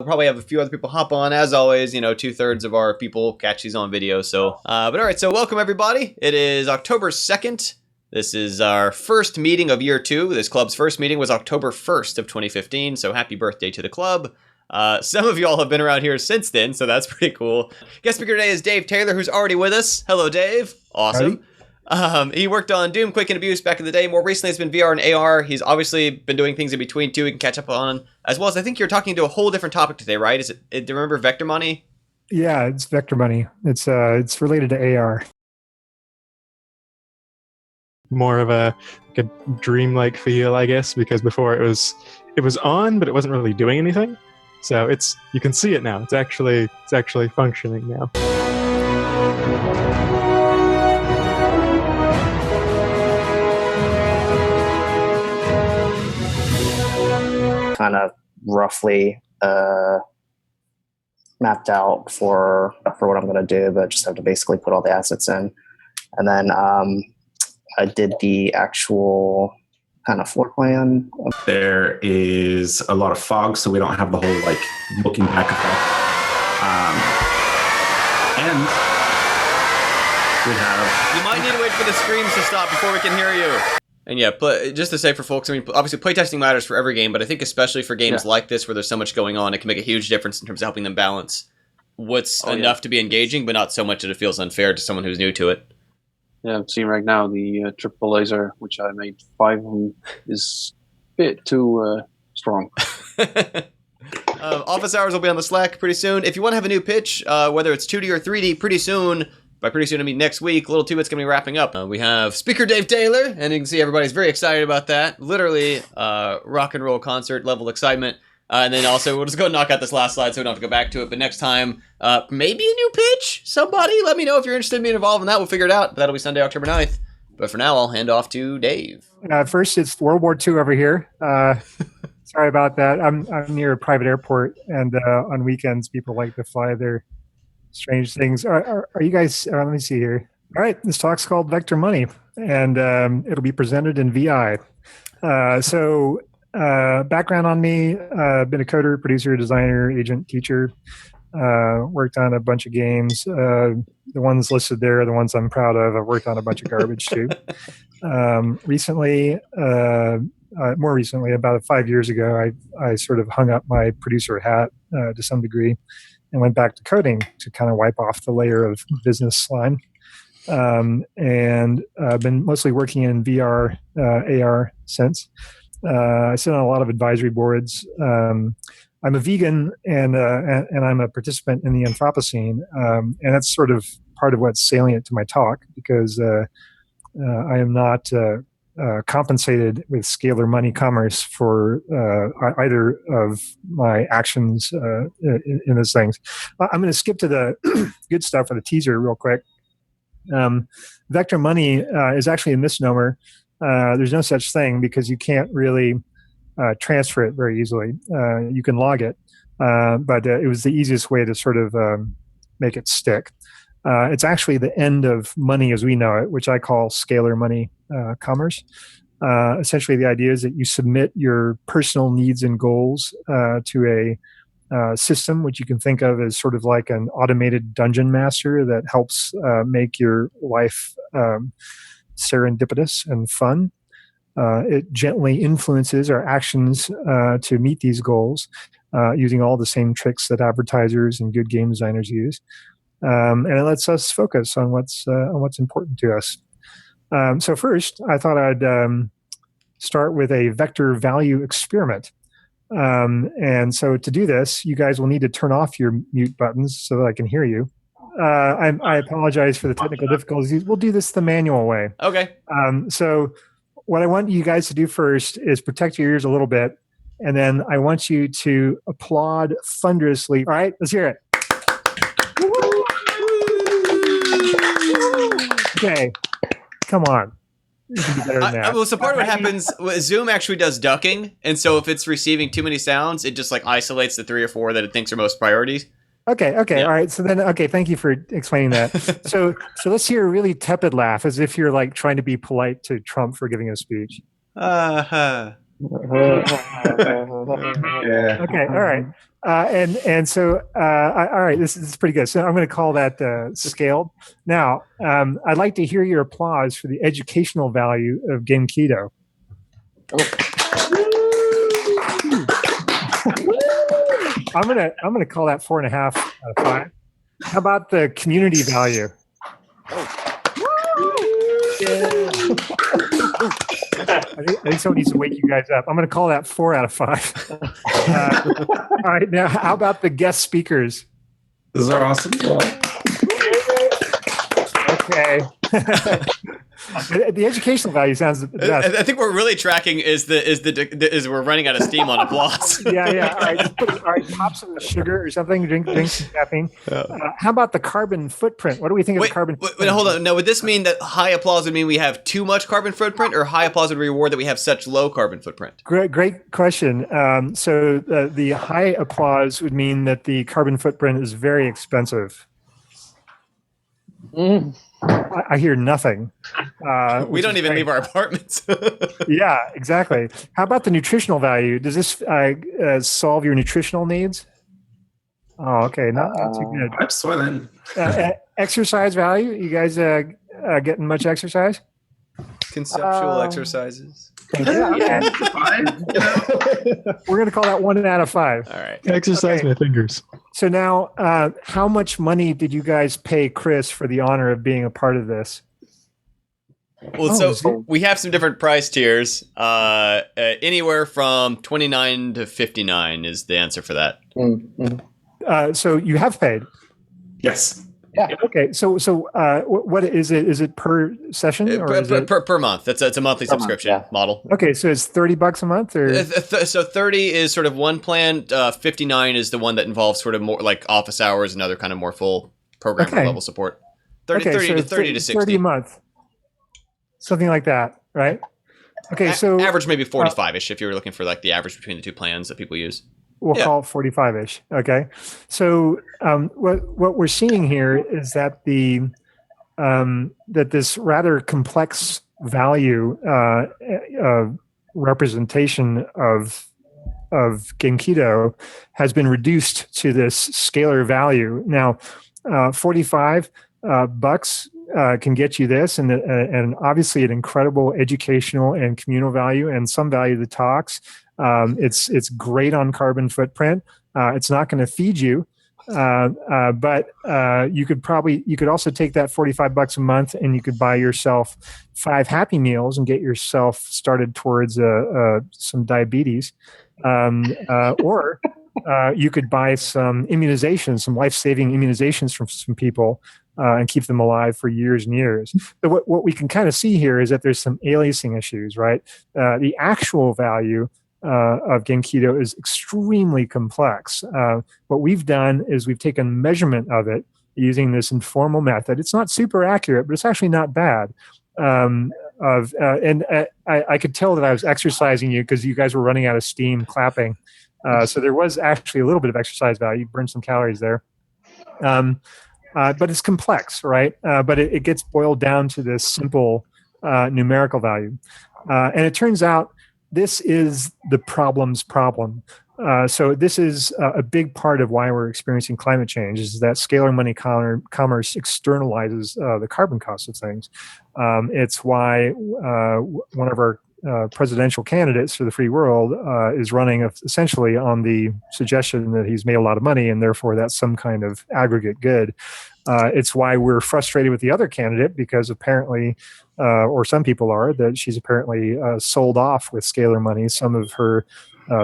We'll probably have a few other people hop on. As always, 2/3 of our people catch these on video. So, but all right, so welcome everybody. It is October 2nd. This is our first meeting of year 2. This club's first meeting was October 1st of 2015. So happy birthday to the club. Some of y'all have been around here since then, so that's pretty cool. Guest speaker today is Dave Taylor, who's already with us. Hello, Dave. Awesome. He worked on Doom, Quake, and Abuse back in the day. More recently, it's been VR and AR. He's obviously been doing things in between, too, we can catch up on. As well as, I think you're talking to a whole different topic today, right? Do you remember vector money? Yeah, it's vector money. It's related to AR. More of a dreamlike feel, I guess, because before it was on, but it wasn't really doing anything. So you can see it now. It's actually functioning now. Kind of roughly mapped out for what I'm going to do, but just have to basically put all the assets in. And then I did the actual kind of floor plan. There is a lot of fog, so we don't have the whole looking back effect. And we have... You might need to wait for the screams to stop before we can hear you. And yeah, just to say for folks, I mean, obviously playtesting matters for every game, but I think especially for games like this where there's so much going on, it can make a huge difference in terms of helping them balance what's enough to be engaging, but not so much that it feels unfair to someone who's new to it. Yeah, I'm seeing right now the triple laser, which I made 5 of them, is a bit too strong. Office hours will be on the Slack pretty soon. If you want to have a new pitch, whether it's 2D or 3D, pretty soon, by pretty soon I mean next week, Little 2-Bit's going to be wrapping up. We have speaker Dave Taylor, and you can see everybody's very excited about that. Literally rock and roll concert level excitement. And then also, we'll just go knock out this last slide so we don't have to go back to it. But next time, maybe a new pitch? Somebody, let me know if you're interested in being involved in that. We'll figure it out. That'll be Sunday, October 9th. But for now, I'll hand off to Dave. First, it's World War II over here. Sorry about that. I'm near a private airport, and on weekends, people like to fly their strange things. Are you guys, let me see here. All right, this talk's called Vector Money, and it'll be presented in VI. Background on me, been a coder, producer, designer, agent, teacher, worked on a bunch of games. The ones listed there are the ones I'm proud of. I've worked on a bunch of garbage too. More recently, about 5 years ago, I sort of hung up my producer hat to some degree and went back to coding to kind of wipe off the layer of business slime. And I've been mostly working in VR, AR since. I sit on a lot of advisory boards. I'm a vegan and I'm a participant in the Anthropocene, and that's sort of part of what's salient to my talk because I am not compensated with scalar money commerce for either of my actions in those things. I'm going to skip to the good stuff for the teaser real quick. Vector money is actually a misnomer. There's no such thing because you can't really transfer it very easily. You can log it, but it was the easiest way to sort of make it stick. It's actually the end of money as we know it, which I call scalar money commerce. Essentially, the idea is that you submit your personal needs and goals to a system, which you can think of as sort of like an automated dungeon master that helps make your life serendipitous and fun. It gently influences our actions to meet these goals using all the same tricks that advertisers and good game designers use. And it lets us focus on what's important to us. So first, I thought I'd start with a vector value experiment. And so to do this, you guys will need to turn off your mute buttons so that I can hear you. I apologize for the technical difficulties. We'll do this the manual way. Okay. So what I want you guys to do first is protect your ears a little bit, and then I want you to applaud thunderously. All right, let's hear it. Okay, come on. You can do better than that. Well, so part of what happens, Zoom actually does ducking, and so if it's receiving too many sounds, it just isolates the 3 or 4 that it thinks are most priorities. Okay, yeah. All right. So then, thank you for explaining that. so let's hear a really tepid laugh, as if you're trying to be polite to Trump for giving a speech. Yeah. Okay, all right. So all right, this is pretty good. So I'm going to call that scaled. Now, I'd like to hear your applause for the educational value of Gamkedo. I'm gonna call that 4.5 out of 5. How about the community value? I think someone needs to wake you guys up. I'm going to call that 4 out of 5. All right, now how about the guest speakers? Those are awesome. Okay. The educational value sounds the best. I think what we're really tracking is we're running out of steam on applause. Yeah. All right, pop some sugar or something. Drink some caffeine. How about the carbon footprint? What do we think of the carbon footprint? Wait, hold on. Now, would this mean that high applause would mean we have too much carbon footprint, or high applause would reward that we have such low carbon footprint? Great question. So the high applause would mean that the carbon footprint is very expensive. I hear nothing. We don't even leave our apartments. Yeah, exactly. How about the nutritional value? Does this solve your nutritional needs? Oh, okay. Not too good. I'm swimming. Exercise value? You guys getting much exercise? Conceptual exercises. Yeah. Fine. We're going to call that 1 out of 5. All right. Exercise my fingers. So now, how much money did you guys pay Chris for the honor of being a part of this? Well, we have some different price tiers. Anywhere from 29 to 59 is the answer for that. So you have paid. Yes. Yeah. Okay. So what is it? Is it per session or is it Per month? It's a monthly subscription model. Okay, so it's $30 a month, or So 30 is sort of one plan. 59 is the one that involves sort of more like office hours and other kind of more full program level support. 30 to 60. 30 a month, something like that, right? Okay, so average maybe 45ish if you were looking for like the average between the two plans that people use. We'll call it 45-ish. Okay, so what we're seeing here is that that this rather complex value representation of Gamkedo has been reduced to this scalar value. Now, 45 bucks can get you this, and obviously an incredible educational and communal value, and some value of the talks. It's great on carbon footprint. It's not going to feed you, but you could also take that $45 a month and you could buy yourself 5 Happy Meals and get yourself started towards some diabetes, or you could buy some immunizations, some life-saving immunizations from some people. And keep them alive for years and years. So what we can kind of see here is that there's some aliasing issues, right? The actual value of Gamkedo is extremely complex. What we've done is we've taken measurement of it using this informal method. It's not super accurate, but it's actually not bad. I could tell that I was exercising you because you guys were running out of steam clapping. So there was actually a little bit of exercise value. You burned some calories there. But it's complex, right? But it gets boiled down to this simple numerical value. And it turns out this is the problem's problem. So this is a big part of why we're experiencing climate change, is that scalar money commerce externalizes the carbon cost of things. It's why one of our presidential candidates for the free world is running essentially on the suggestion that he's made a lot of money and therefore that's some kind of aggregate good. It's why we're frustrated with the other candidate, because apparently, or some people are, that she's apparently sold off with scalar money some of her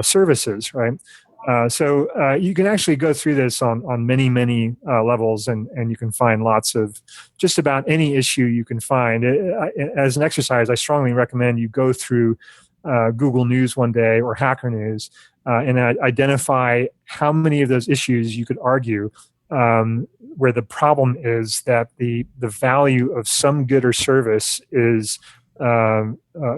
services, right? So you can actually go through this on many levels, and you can find lots of just about any issue you can find. As an exercise, I strongly recommend you go through Google News one day or Hacker News and identify how many of those issues you could argue where the problem is that the value of some good or service is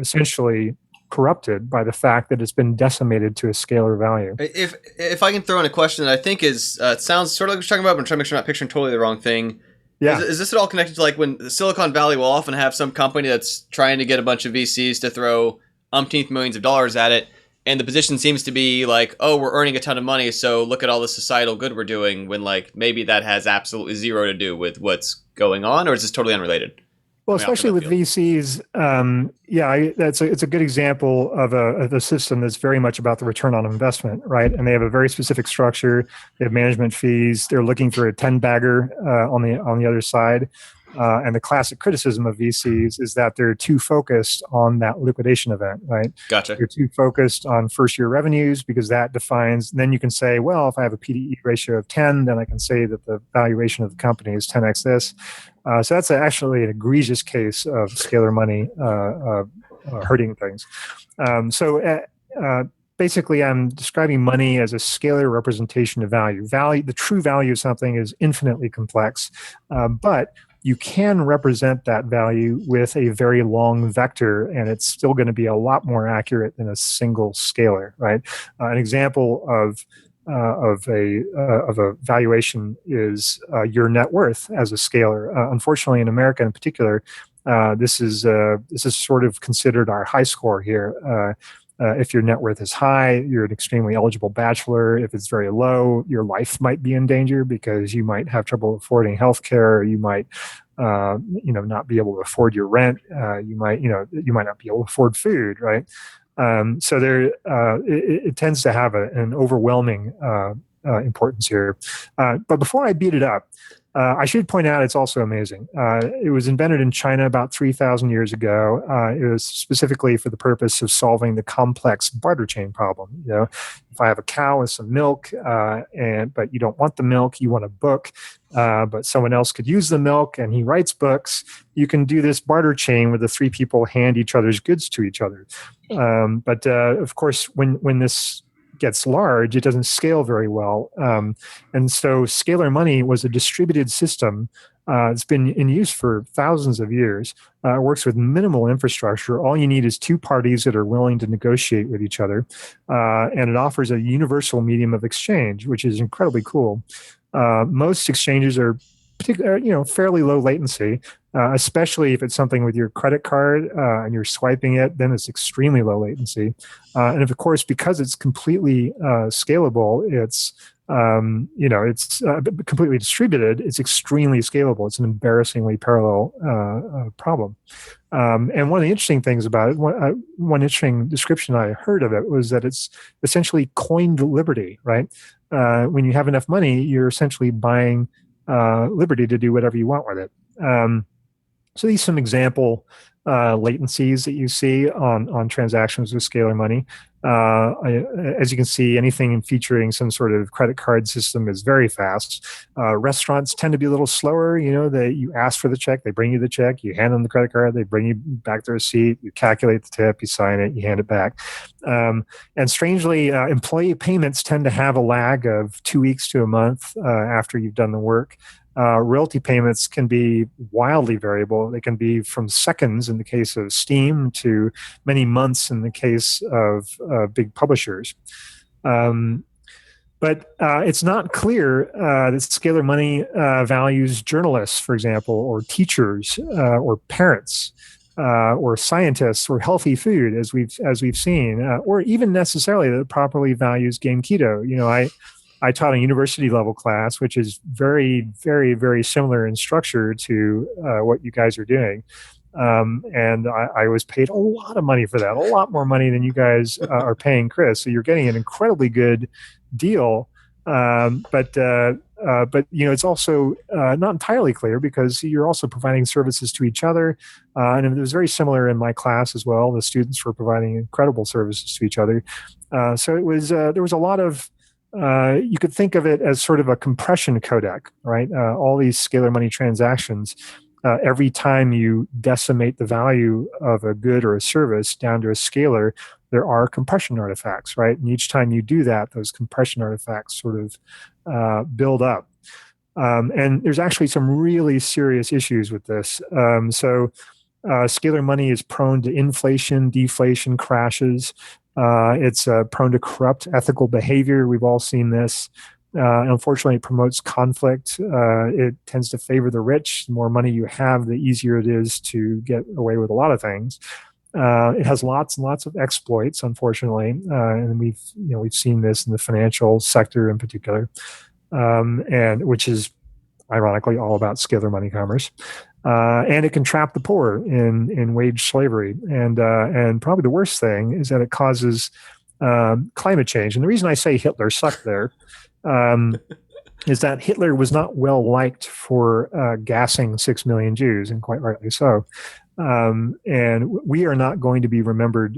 essentially corrupted by the fact that it's been decimated to a scalar value. If I can throw in a question that I think is it sounds sort of like what you're talking about, but I'm trying to make sure I'm not picturing totally the wrong thing. Yeah. Is this at all connected to like when Silicon Valley will often have some company that's trying to get a bunch of VCs to throw umpteenth millions of dollars at it, and the position seems to be like, oh, we're earning a ton of money, so look at all the societal good we're doing, when like maybe that has absolutely zero to do with what's going on, or is this totally unrelated? Well, Coming off especially the with field. VCs, it's a good example of a system that's very much about the return on investment, right? And they have a very specific structure. They have management fees. They're looking for a 10-bagger on the other side. And the classic criticism of VCs is that they're too focused on that liquidation event, right? Gotcha. You're too focused on first-year revenues because that defines. Then you can say, well, if I have a PDE ratio of 10, then I can say that the valuation of the company is 10x this. So that's actually an egregious case of scalar money hurting things. Basically, I'm describing money as a scalar representation of value. The true value of something is infinitely complex, but you can represent that value with a very long vector, and it's still going to be a lot more accurate than a single scalar, right? An example of a valuation is your net worth as a scalar. Unfortunately, in America in particular, this is sort of considered our high score here. If your net worth is high, you're an extremely eligible bachelor. If it's very low, your life might be in danger because you might have trouble affording healthcare. Or you might, not be able to afford your rent. You might not be able to afford food, right? So it tends to have an overwhelming importance here. But before I beat it up, I should point out it's also amazing. It was invented in China about 3,000 years ago. It was specifically for the purpose of solving the complex barter chain problem. If I have a cow with some milk, but you don't want the milk, you want a book, but someone else could use the milk, and he writes books. You can do this barter chain where the three people hand each other's goods to each other. But of course, when this gets large, it doesn't scale very well. And so scalar money was a distributed system. It's been in use for thousands of years. It works with minimal infrastructure. All you need is two parties that are willing to negotiate with each other. And it offers a universal medium of exchange, which is incredibly cool. Most exchanges are fairly low latency, especially if it's something with your credit card and you're swiping it, then it's extremely low latency. And of course, because it's completely scalable, it's completely distributed. It's extremely scalable. It's an embarrassingly parallel problem. And one of the interesting things about it, one interesting description I heard of it was that it's essentially coined liberty, right? When you have enough money, you're essentially buying liberty to do whatever you want with it. So these are some example latencies that you see on transactions with scalar money. As you can see, anything featuring some sort of credit card system is very fast. Restaurants tend to be a little slower. That you ask for the check, they bring you the check, you hand them the credit card, they bring you back the receipt, you calculate the tip, you sign it, you hand it back. And strangely, employee payments tend to have a lag of 2 weeks to a month after you've done the work. Royalty payments can be wildly variable. They can be from seconds in the case of Steam to many months in the case of big publishers. But it's not clear that scalar money values journalists, for example, or teachers, or parents, or scientists, or healthy food, as we've seen, or even necessarily that it properly values Gamkedo. I taught a university level class, which is very, very, very similar in structure to what you guys are doing. And I was paid a lot of money for that, a lot more money than you guys are paying Chris. So you're getting an incredibly good deal. But it's also not entirely clear because you're also providing services to each other. And it was very similar in my class as well. The students were providing incredible services to each other. So it was there was a lot of you could think of it as sort of a compression codec, right? All these scalar money transactions, every time you decimate the value of a good or a service down to a scalar, there are compression artifacts, right? And each time you do that, those compression artifacts sort of build up. And there's actually some really serious issues with this. Scalar money is prone to inflation, deflation, crashes. It's prone to corrupt ethical behavior. We've all seen this. Unfortunately, it promotes conflict. It tends to favor the rich. The more money you have, the easier it is to get away with a lot of things. It has lots and lots of exploits, unfortunately, and we've seen this in the financial sector in particular, and which is ironically all about scalar money commerce. And it can trap the poor in wage slavery. And probably the worst thing is that it causes climate change. And the reason I say Hitler sucked there is that Hitler was not well liked for gassing 6 million Jews, and quite rightly so. And we are not going to be remembered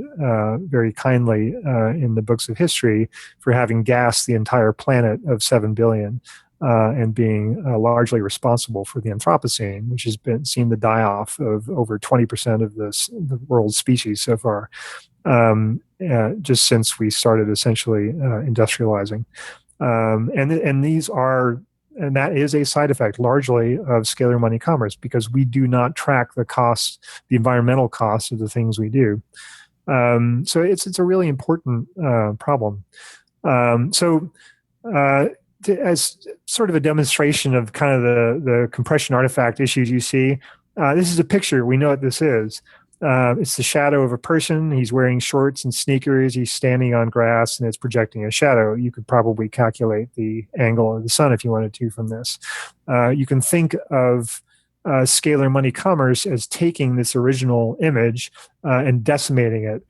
very kindly in the books of history for having gassed the entire planet of 7 billion. And being largely responsible for the Anthropocene, which has been seen the die-off of over 20% of the world's species so far, just since we started essentially industrializing. And that is a side effect largely of scalar money commerce, because we do not track the costs, the environmental costs of the things we do. So it's a really important problem. As sort of a demonstration of kind of the compression artifact issues you see, this is a picture. We know what this is. It's the shadow of a person. He's wearing shorts and sneakers. He's standing on grass, and it's projecting a shadow. You could probably calculate the angle of the sun if you wanted to from this. You can think of scalar money commerce as taking this original image and decimating it,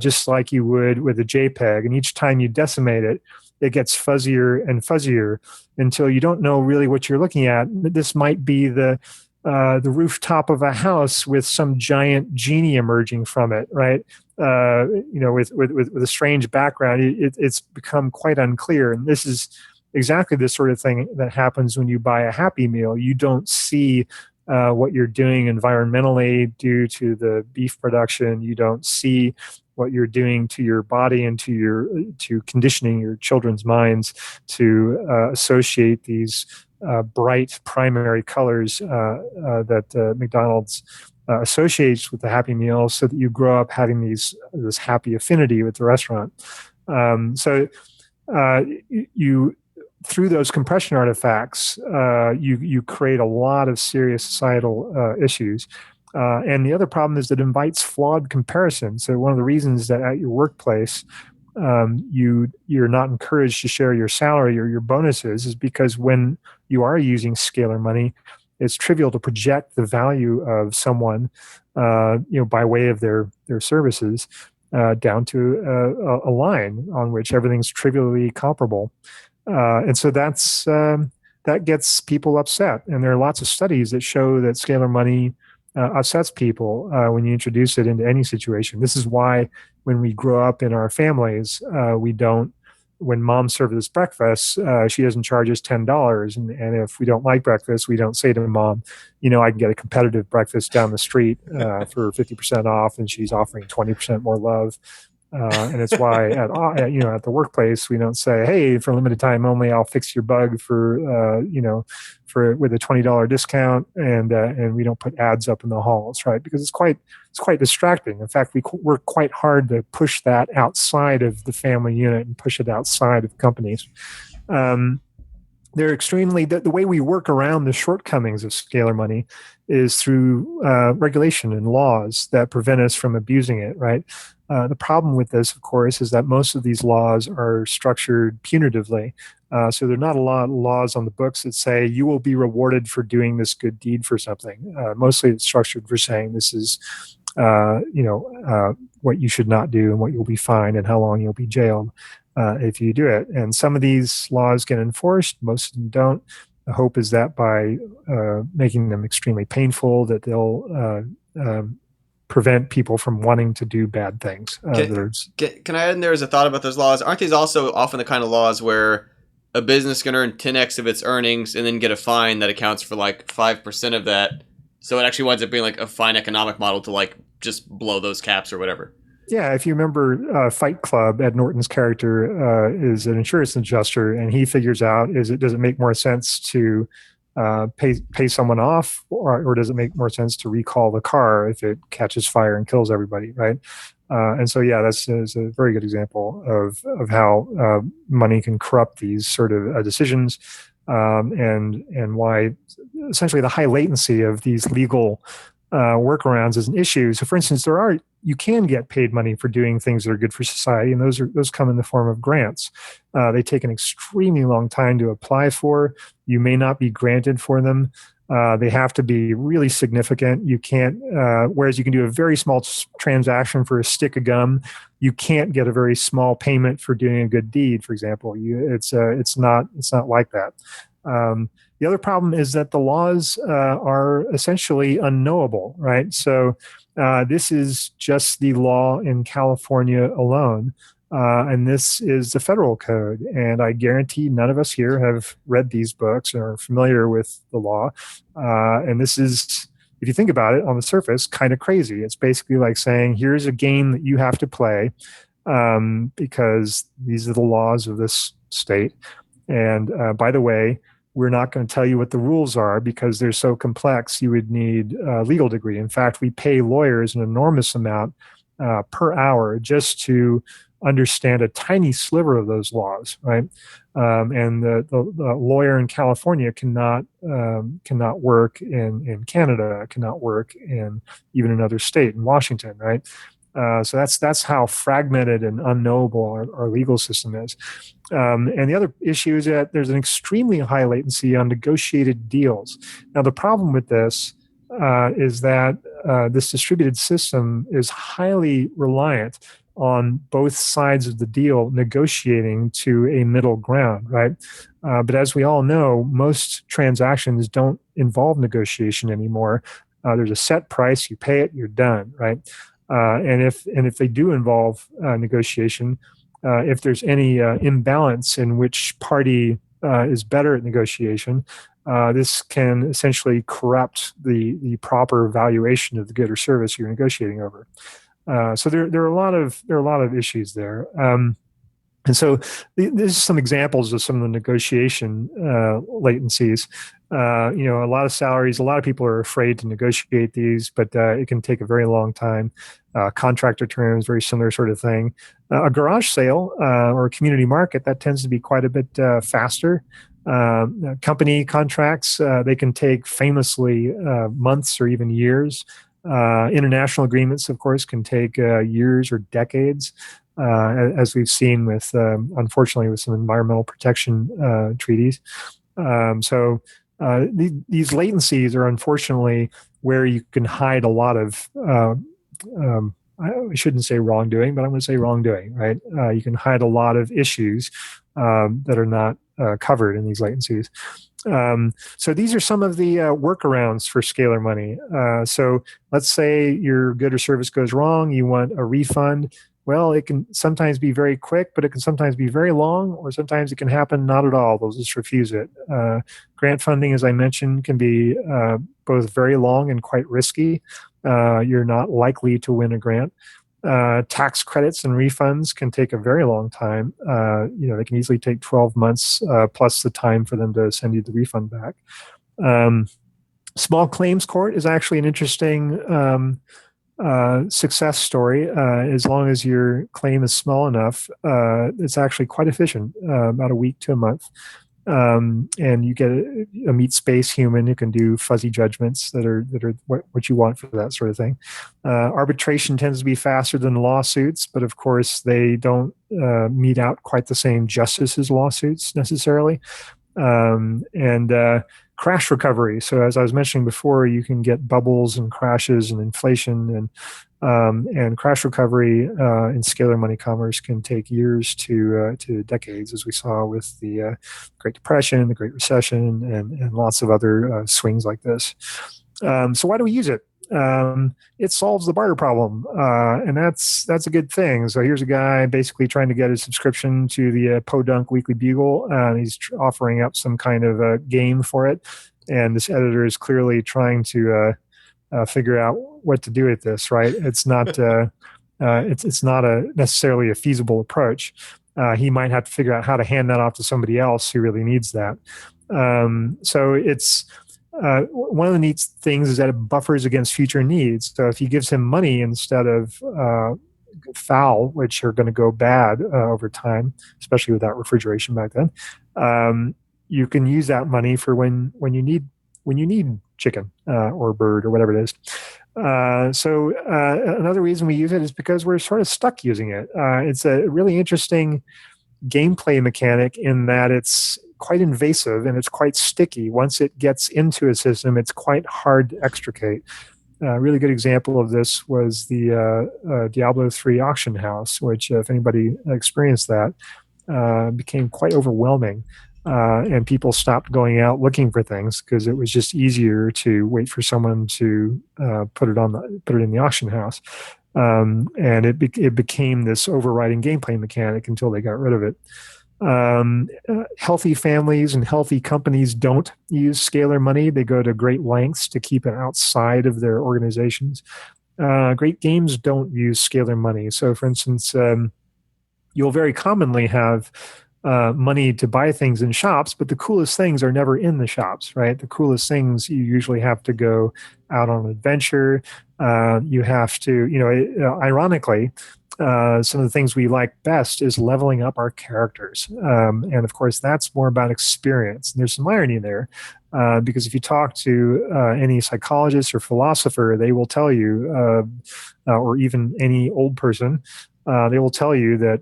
just like you would with a JPEG. And each time you decimate it, it gets fuzzier and fuzzier until you don't know really what you're looking at. This might be the rooftop of a house with some giant genie emerging from it, right? With a strange background. It's become quite unclear. And this is exactly the sort of thing that happens when you buy a Happy Meal. You don't see what you're doing environmentally due to the beef production. You don't see what you're doing to your body and to conditioning your children's minds to associate these bright primary colors that McDonald's associates with the Happy Meal, so that you grow up having this happy affinity with the restaurant. You through those compression artifacts, you create a lot of serious societal issues. And the other problem is that it invites flawed comparison. So one of the reasons that at your workplace you're not encouraged to share your salary or your bonuses is because when you are using scalar money, it's trivial to project the value of someone, by way of their services, down to a line on which everything's trivially comparable. And so that gets people upset. And there are lots of studies that show that scalar money upsets people when you introduce it into any situation. This is why when we grow up in our families, when mom serves us breakfast, she doesn't charge us $10. And if we don't like breakfast, we don't say to mom, I can get a competitive breakfast down the street for 50% off, and she's offering 20% more love. And it's why at the workplace we don't say, "Hey, for a limited time only, I'll fix your bug for with a $20 discount," and we don't put ads up in the halls, right? Because it's quite distracting. In fact, we work quite hard to push that outside of the family unit and push it outside of companies. They're extremely the way we work around the shortcomings of scalar money is through regulation and laws that prevent us from abusing it, right? The problem with this, of course, is that most of these laws are structured punitively. So there are not a lot of laws on the books that say you will be rewarded for doing this good deed for something. Mostly it's structured for saying this is, what you should not do and what you'll be fined and how long you'll be jailed if you do it. And some of these laws get enforced, most of them don't. The hope is that by making them extremely painful, that they'll prevent people from wanting to do bad things. Can I add in there as a thought about those laws? Aren't these also often the kind of laws where a business can earn 10x of its earnings and then get a fine that accounts for like 5% of that? So it actually winds up being like a fine economic model to like just blow those caps or whatever. Yeah, if you remember Fight Club, Ed Norton's character is an insurance adjuster, and he figures out, does it make more sense to pay someone off, or does it make more sense to recall the car if it catches fire and kills everybody, right? And so, yeah, that's a very good example of how money can corrupt these sort of decisions, and why essentially the high latency of these legal workarounds as an issue. So, for instance, you can get paid money for doing things that are good for society, and those come in the form of grants. They take an extremely long time to apply for. You may not be granted for them. They have to be really significant. You can't, whereas you can do a very small transaction for a stick of gum, you can't get a very small payment for doing a good deed, for example. It's not like that. The other problem is that the laws are essentially unknowable, right? So this is just the law in California alone. And this is the federal code. And I guarantee none of us here have read these books or are familiar with the law. And this is, if you think about it on the surface, kind of crazy. It's basically like saying, here's a game that you have to play because these are the laws of this state. And by the way, we're not going to tell you what the rules are because they're so complex, you would need a legal degree. In fact, we pay lawyers an enormous amount per hour just to understand a tiny sliver of those laws, right? And the lawyer in California cannot work in Canada, cannot work in even another state, in Washington, right? So that's how fragmented and unknowable our legal system is. And the other issue is that there's an extremely high latency on negotiated deals. Now, the problem with this is that this distributed system is highly reliant on both sides of the deal negotiating to a middle ground, right? But as we all know, most transactions don't involve negotiation anymore. There's a set price, you pay it, you're done, right? And if they do involve negotiation, if there's any imbalance in which party is better at negotiation, this can essentially corrupt the proper valuation of the good or service you're negotiating over. So there are a lot of issues there. And so these are some examples of some of the negotiation latencies. A lot of salaries, a lot of people are afraid to negotiate these, but it can take a very long time. Contractor terms, very similar sort of thing. A garage sale or a community market, that tends to be quite a bit faster. Company contracts, they can take famously months or even years. International agreements, of course, can take years or decades, as we've seen with, unfortunately, with some environmental protection treaties. So these latencies are unfortunately where you can hide a lot of, I shouldn't say wrongdoing, but I'm going to say wrongdoing, right? You can hide a lot of issues that are not covered in these latencies. So these are some of the workarounds for scalar money. So let's say your good or service goes wrong, you want a refund. Well, it can sometimes be very quick, but it can sometimes be very long, or sometimes it can happen not at all. They'll just refuse it. Grant funding, as I mentioned, can be both very long and quite risky. You're not likely to win a grant. Tax credits and refunds can take a very long time. They can easily take 12 months plus the time for them to send you the refund back. Small claims court is actually an interesting success story. As long as your claim is small enough, it's actually quite efficient, about a week to a month. And you get a meat space human who can do fuzzy judgments that are what you want for that sort of thing. Arbitration tends to be faster than lawsuits, but of course they don't mete out quite the same justice as lawsuits necessarily. And crash recovery. So as I was mentioning before, you can get bubbles and crashes and inflation, and crash recovery in scalar money commerce can take years to decades, as we saw with the Great Depression, the Great Recession, and lots of other swings like this. So why do we use it? It solves the barter problem, and that's a good thing. So here's a guy basically trying to get a subscription to the Podunk Weekly Bugle, and he's offering up some kind of a game for it. And this editor is clearly trying to figure out what to do with this. Right? It's not it's not necessarily a feasible approach. He might have to figure out how to hand that off to somebody else who really needs that. So it's. One of the neat things is that it buffers against future needs. So if he gives him money instead of foul, which are going to go bad over time, especially without refrigeration back then, you can use that money for when you need chicken or bird or whatever it is. Another reason we use it is because we're sort of stuck using it. It's a really interesting gameplay mechanic in that it's quite invasive and it's quite sticky. Once it gets into a system, it's quite hard to extricate. A really good example of this was the Diablo 3 auction house, which, if anybody experienced that, became quite overwhelming. And people stopped going out looking for things because it was just easier to wait for someone to put it in the auction house. And it became this overriding gameplay mechanic until they got rid of it. Healthy families and healthy companies don't use scalar money. They go to great lengths to keep it outside of their organizations. Great games don't use scalar money. So, for instance, you'll very commonly have money to buy things in shops, but the coolest things are never in the shops, right? The coolest things, you usually have to go out on an adventure. You have to, ironically, some of the things we like best is leveling up our characters. And of course, that's more about experience. And there's some irony there, because if you talk to any psychologist or philosopher, they will tell you, or even any old person, they will tell you that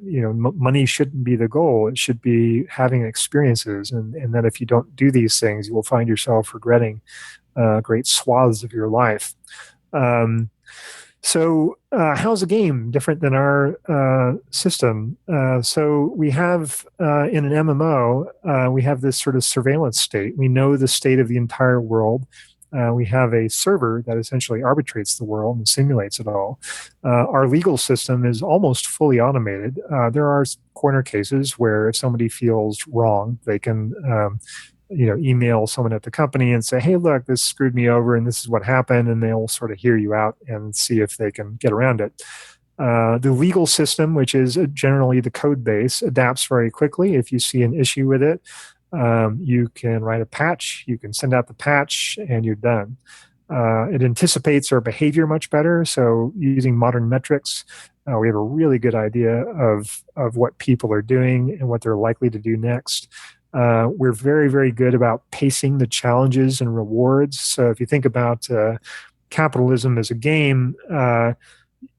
money shouldn't be the goal. It should be having experiences, and that if you don't do these things, you will find yourself regretting great swaths of your life. So how's a game different than our system? So we have in an MMO, we have this sort of surveillance state. We know the state of the entire world. We have a server that essentially arbitrates the world and simulates it all. Our legal system is almost fully automated. There are corner cases where if somebody feels wrong, they can email someone at the company and say, hey, look, this screwed me over and this is what happened, and they'll sort of hear you out and see if they can get around it. The legal system, which is generally the code base, adapts very quickly. If you see an issue with it, you can write a patch, you can send out the patch, and you're done. It anticipates our behavior much better. So using modern metrics, we have a really good idea of what people are doing and what they're likely to do next. We're very, very good about pacing the challenges and rewards. So if you think about capitalism as a game,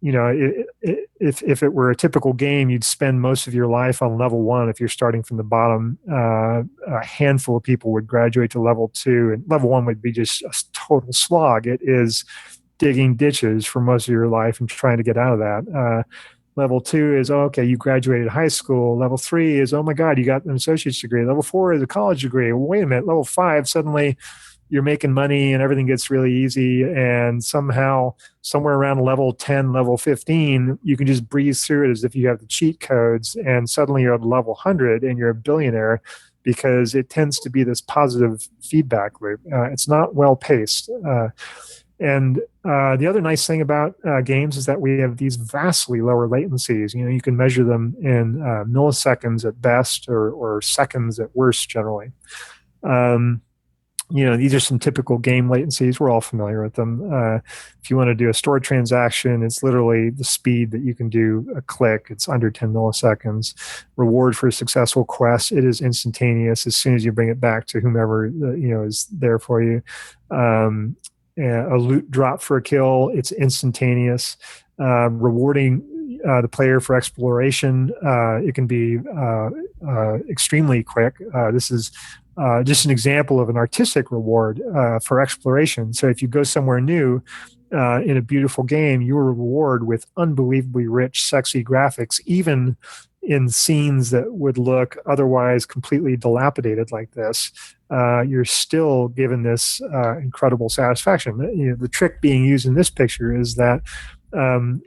if it were a typical game, you'd spend most of your life on level 1 if you're starting from the bottom. A handful of people would graduate to level 2, and level 1 would be just a total slog. It is digging ditches for most of your life and trying to get out of that. Level 2 is, okay, you graduated high school. Level 3 is, oh my God, you got an associate's degree. Level 4 is a college degree. Well, wait a minute. Level 5, suddenly you're making money and everything gets really easy. And somehow, somewhere around level 10, level 15, you can just breeze through it as if you have the cheat codes. And suddenly you're at level 100 and you're a billionaire, because it tends to be this positive feedback loop. It's not well paced. And the other nice thing about games is that we have these vastly lower latencies. You can measure them in milliseconds at best, or seconds at worst, generally. These are some typical game latencies. We're all familiar with them. If you want to do a store transaction, it's literally the speed that you can do a click. It's under 10 milliseconds. Reward for a successful quest, it is instantaneous as soon as you bring it back to whomever is there for you. A loot drop for a kill, it's instantaneous. Rewarding the player for exploration, it can be extremely quick. This is just an example of an artistic reward for exploration. So if you go somewhere new in a beautiful game, you will reward with unbelievably rich, sexy graphics, even in scenes that would look otherwise completely dilapidated like this. You're still given this incredible satisfaction. The trick being used in this picture is that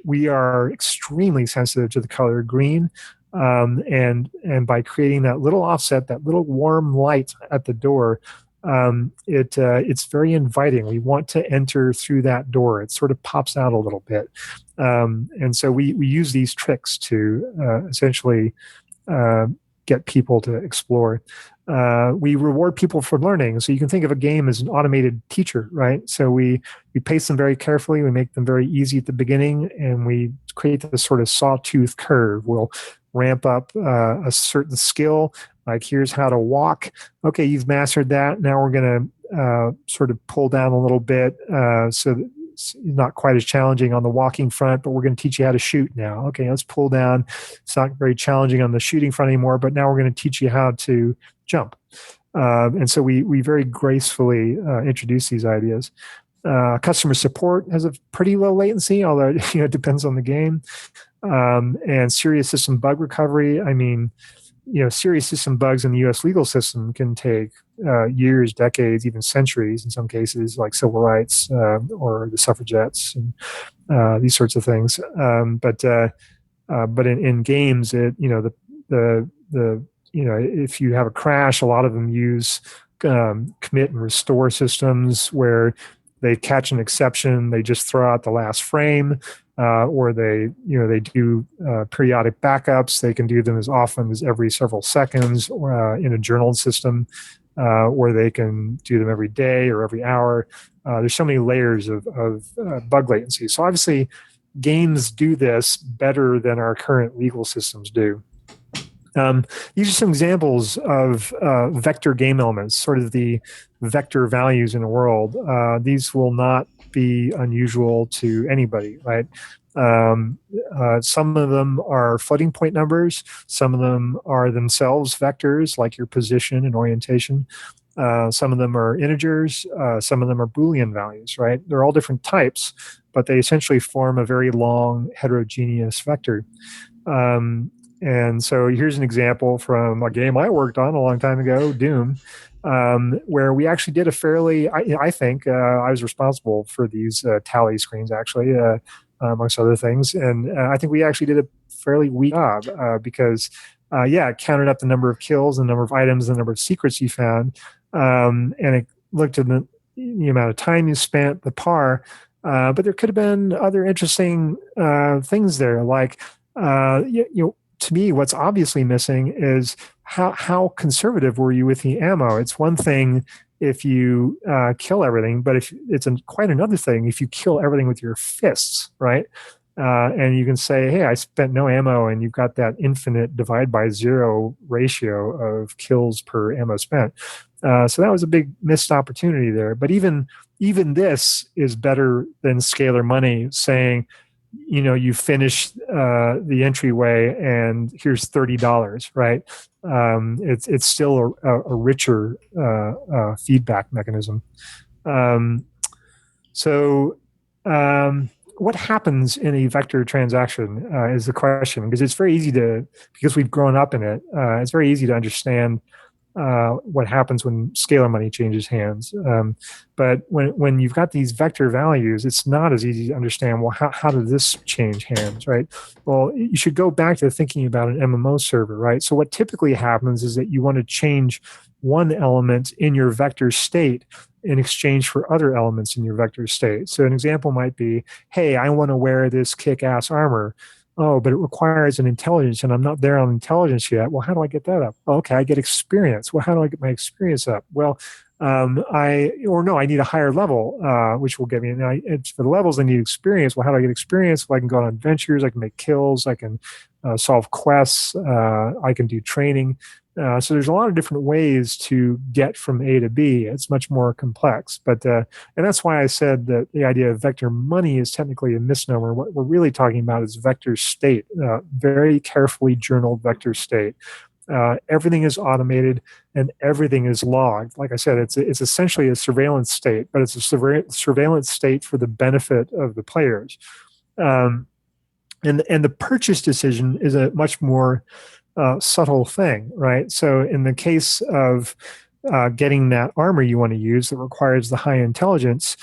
we are extremely sensitive to the color green, and by creating that little offset, that little warm light at the door, it's very inviting. We want to enter through that door. It sort of pops out a little bit, and so we use these tricks to essentially get people to explore. We reward people for learning. So you can think of a game as an automated teacher, right? So we pace them very carefully. We make them very easy at the beginning, and we create this sort of sawtooth curve. We'll ramp up a certain skill, like here's how to walk. Okay, you've mastered that. Now we're going to sort of pull down a little bit. So not quite as challenging on the walking front, but we're going to teach you how to shoot now. Okay, let's pull down. It's not very challenging on the shooting front anymore, but now we're going to teach you how to jump. And so we very gracefully introduce these ideas. Customer support has a pretty low latency, although it depends on the game. And serious system bug recovery. I mean, serious system bugs in the U.S. legal system can take years, decades, even centuries in some cases, like civil rights or the suffragettes and these sorts of things. But in games, if you have a crash, a lot of them use commit and restore systems where they catch an exception, they just throw out the last frame. Or they do periodic backups. They can do them as often as every several seconds in a journal system, or they can do them every day or every hour. There's so many layers of bug latency. So obviously, games do this better than our current legal systems do. These are some examples of vector game elements, sort of the vector values in the world. These will not be unusual to anybody, right? Some of them are floating point numbers. Some of them are themselves vectors, like your position and orientation. Some of them are integers. Some of them are Boolean values, right? They're all different types, but they essentially form a very long heterogeneous vector. And so here's an example from a game I worked on a long time ago, Doom, where we actually did a fairly, I think, I was responsible for these tally screens, actually, amongst other things. And I think we actually did a fairly weak job because, it counted up the number of kills, the number of items, the number of secrets you found, and it looked at the amount of time you spent, the par. But there could have been other interesting things there, like, to me, what's obviously missing is how conservative were you with the ammo? It's one thing if you kill everything, but it's quite another thing if you kill everything with your fists, right? And you can say, hey, I spent no ammo, and you've got that infinite divide by zero ratio of kills per ammo spent. So that was a big missed opportunity there. But even this is better than Scalar Money saying, you finish the entryway and here's $30, right? It's still a richer feedback mechanism. What happens in a vector transaction is the question, because it's very easy because we've grown up in it, it's very easy to understand what happens when scalar money changes hands. But when you've got these vector values, it's not as easy to understand, well, how did this change hands, right? Well, you should go back to thinking about an MMO server, right? So what typically happens is that you want to change one element in your vector state in exchange for other elements in your vector state. So an example might be, hey, I want to wear this kick-ass armor. Oh, but it requires an intelligence, and I'm not there on intelligence yet. Well, how do I get that up? Oh, okay, I get experience. Well, how do I get my experience up? Well, I need a higher level, which will get me. For the levels, I need experience. Well, how do I get experience? Well, I can go on adventures. I can make kills. I can solve quests. I can do training. So there's a lot of different ways to get from A to B. It's much more complex, and that's why I said that the idea of vector money is technically a misnomer. What we're really talking about is vector state, very carefully journaled vector state. Everything is automated and everything is logged. Like I said, it's essentially a surveillance state, but it's a surveillance state for the benefit of the players. And the purchase decision is a much more subtle thing, right? So in the case of getting that armor you want to use that requires the high intelligence,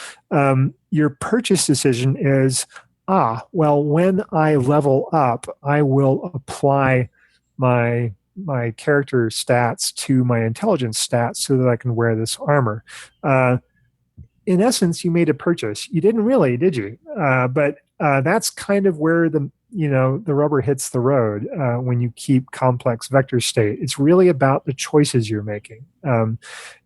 your purchase decision is, when I level up, I will apply my character stats to my intelligence stats so that I can wear this armor. In essence, you made a purchase. You didn't really, did you? But that's kind of where the rubber hits the road when you keep complex vector state. It's really about the choices you're making. And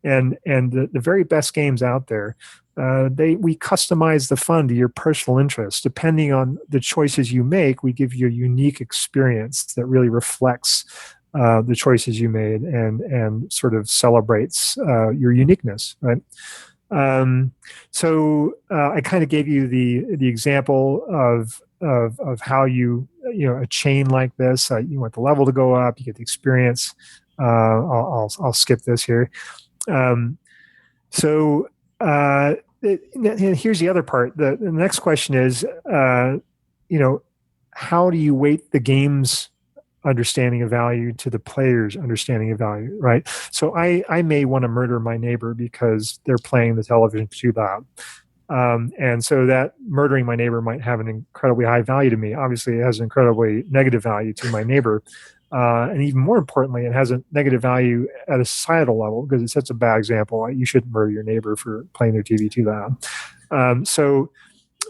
the very best games out there, we customize the fun to your personal interests. Depending on the choices you make, we give you a unique experience that really reflects the choices you made and sort of celebrates your uniqueness, right? So I kind of gave you the example of how a chain like this, you want the level to go up, you get the experience. I'll skip this here. So here's the other part. The next question is, how do you weight the game's understanding of value to the player's understanding of value, right? So I may want to murder my neighbor because they're playing the television too loud. And so that murdering my neighbor might have an incredibly high value to me. Obviously, it has an incredibly negative value to my neighbor. And even more importantly, it has a negative value at a societal level because it sets a bad example. You shouldn't murder your neighbor for playing their TV too loud.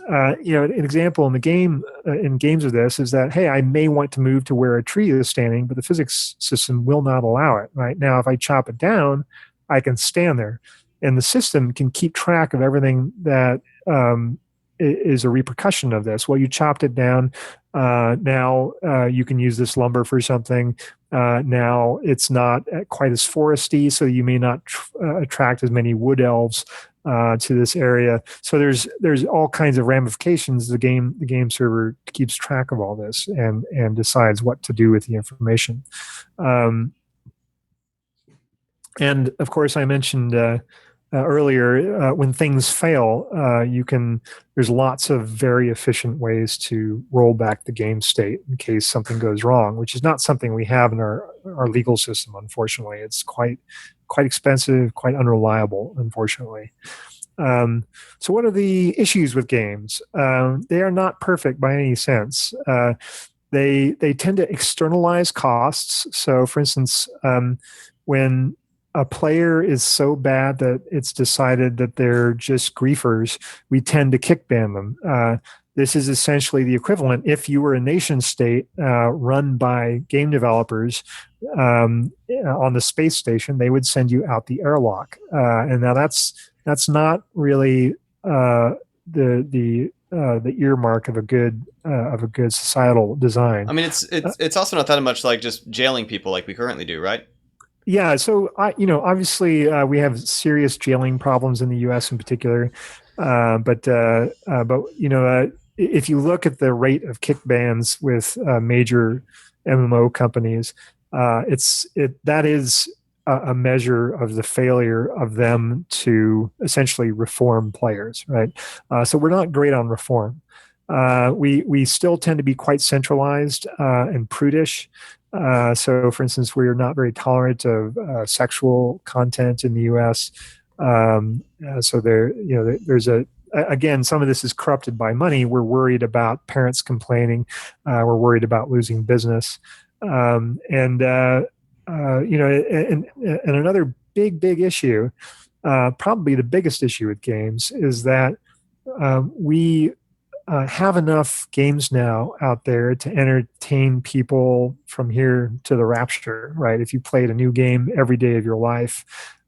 An example in the game, in games of this, is that, hey, I may want to move to where a tree is standing, but the physics system will not allow it. Right now, if I chop it down, I can stand there, and the system can keep track of everything that is a repercussion of this. Well, you chopped it down. Now you can use this lumber for something. Now it's not quite as foresty, so you may not attract as many wood elves to this area. So there's all kinds of ramifications. The game server keeps track of all this and decides what to do with the information. And of course, I mentioned earlier, when things fail, there's lots of very efficient ways to roll back the game state in case something goes wrong, which is not something we have in our legal system, unfortunately. It's quite expensive, quite unreliable, unfortunately. So what are the issues with games? They are not perfect by any sense. They tend to externalize costs. So for instance, when a player is so bad that it's decided that they're just griefers, we tend to kick ban them. This is essentially the equivalent. If you were a nation state run by game developers on the space station, they would send you out the airlock. And now that's not really the earmark of a good societal design. I mean, it's also not that much like just jailing people like we currently do, right? Yeah, so obviously we have serious jailing problems in the U.S. in particular, but if you look at the rate of kick bans with major MMO companies, that is a measure of the failure of them to essentially reform players, right? So we're not great on reform. We still tend to be quite centralized and prudish. So, for instance, we're not very tolerant of sexual content in the U.S. So there's again, some of this is corrupted by money. We're worried about parents complaining. We're worried about losing business, and another big issue, probably the biggest issue with games, is that we have enough games now out there to entertain people from here to the rapture, right? If you played a new game every day of your life,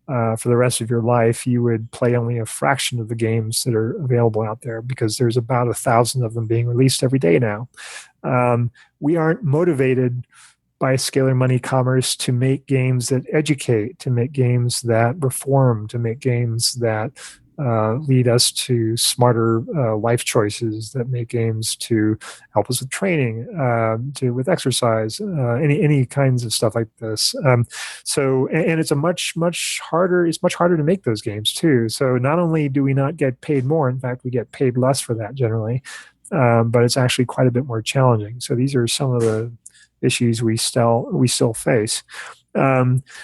for the rest of your life, you would play only a fraction of the games that are available out there because there's about 1,000 of them being released every day now. We aren't motivated by scalar money commerce to make games that educate, to make games that reform, to make games that lead us to smarter life choices, that make games to help us with training, with exercise, any kinds of stuff like this. And it's much harder to make those games too. So not only do we not get paid more, in fact, we get paid less for that generally, but it's actually quite a bit more challenging. So these are some of the issues we still face.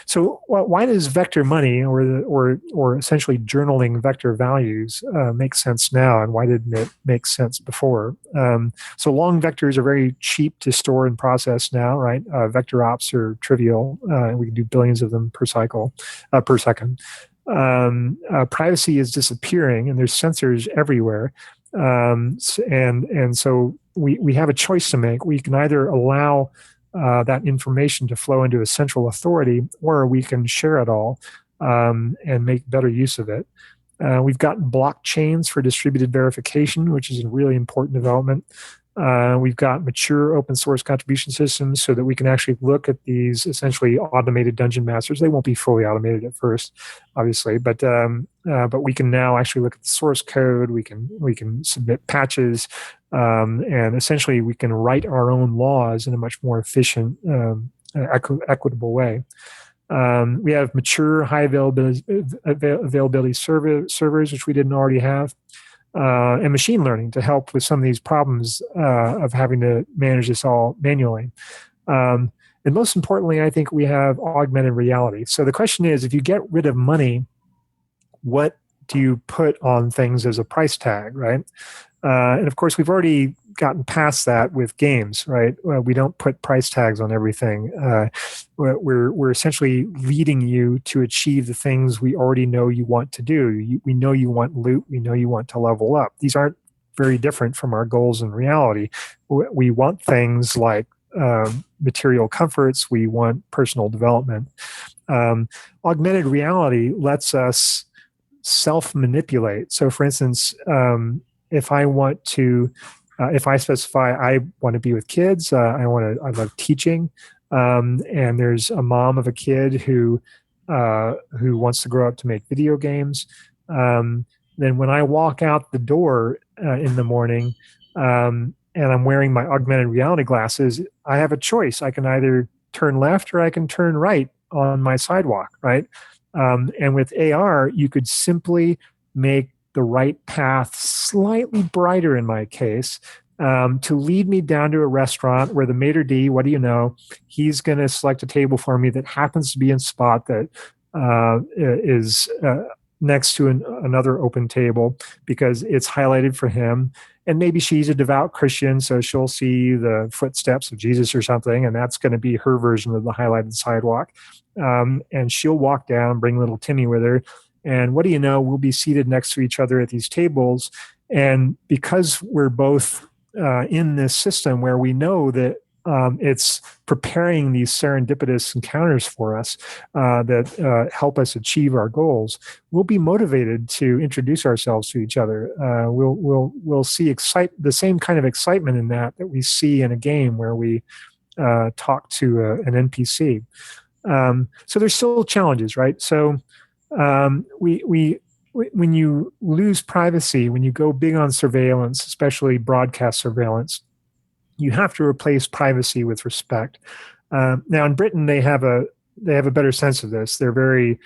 So why does vector money or essentially journaling vector values make sense now, and why didn't it make sense before? So long vectors are very cheap to store and process now, right? Vector ops are trivial. We can do billions of them per second. Privacy is disappearing, and there's sensors everywhere. And so we have a choice to make. We can either allow that information to flow into a central authority, or we can share it all and make better use of it. We've gotten blockchains for distributed verification, which is a really important development. We've got mature open source contribution systems so that we can actually look at these essentially automated dungeon masters. They won't be fully automated at first, obviously, but but we can now actually look at the source code. We can submit patches, and essentially we can write our own laws in a much more efficient, equitable way. We have mature, high availability servers, which we didn't already have, and machine learning to help with some of these problems of having to manage this all manually. And most importantly, I think we have augmented reality. So the question is, if you get rid of money, what do you put on things as a price tag, right? And of course, we've already gotten past that with games, right? We don't put price tags on everything. We're essentially leading you to achieve the things we already know you want to do. We know you want loot. We know you want to level up. These aren't very different from our goals in reality. We want things like material comforts. We want personal development. Augmented reality lets us self-manipulate. So, for instance, if I want to, if I specify I want to be with kids, I love teaching, and there's a mom of a kid who wants to grow up to make video games. Then when I walk out the door in the morning, and I'm wearing my augmented reality glasses, I have a choice. I can either turn left or I can turn right on my sidewalk, right? And with AR, you could simply make the right path slightly brighter in my case to lead me down to a restaurant where the maitre d', what do you know, he's going to select a table for me that happens to be in spot that is next to another open table because it's highlighted for him. And maybe she's a devout Christian, so she'll see the footsteps of Jesus or something, and that's going to be her version of the highlighted sidewalk. And she'll walk down, bring little Timmy with her. And what do you know, we'll be seated next to each other at these tables. And because we're both in this system where we know that it's preparing these serendipitous encounters for us that help us achieve our goals, we'll be motivated to introduce ourselves to each other. We'll see the same kind of excitement in that we see in a game where we talk to an NPC. So there's still challenges, right? So when you lose privacy, when you go big on surveillance, especially broadcast surveillance, you have to replace privacy with respect. Now in Britain, they have a better sense of this. They're very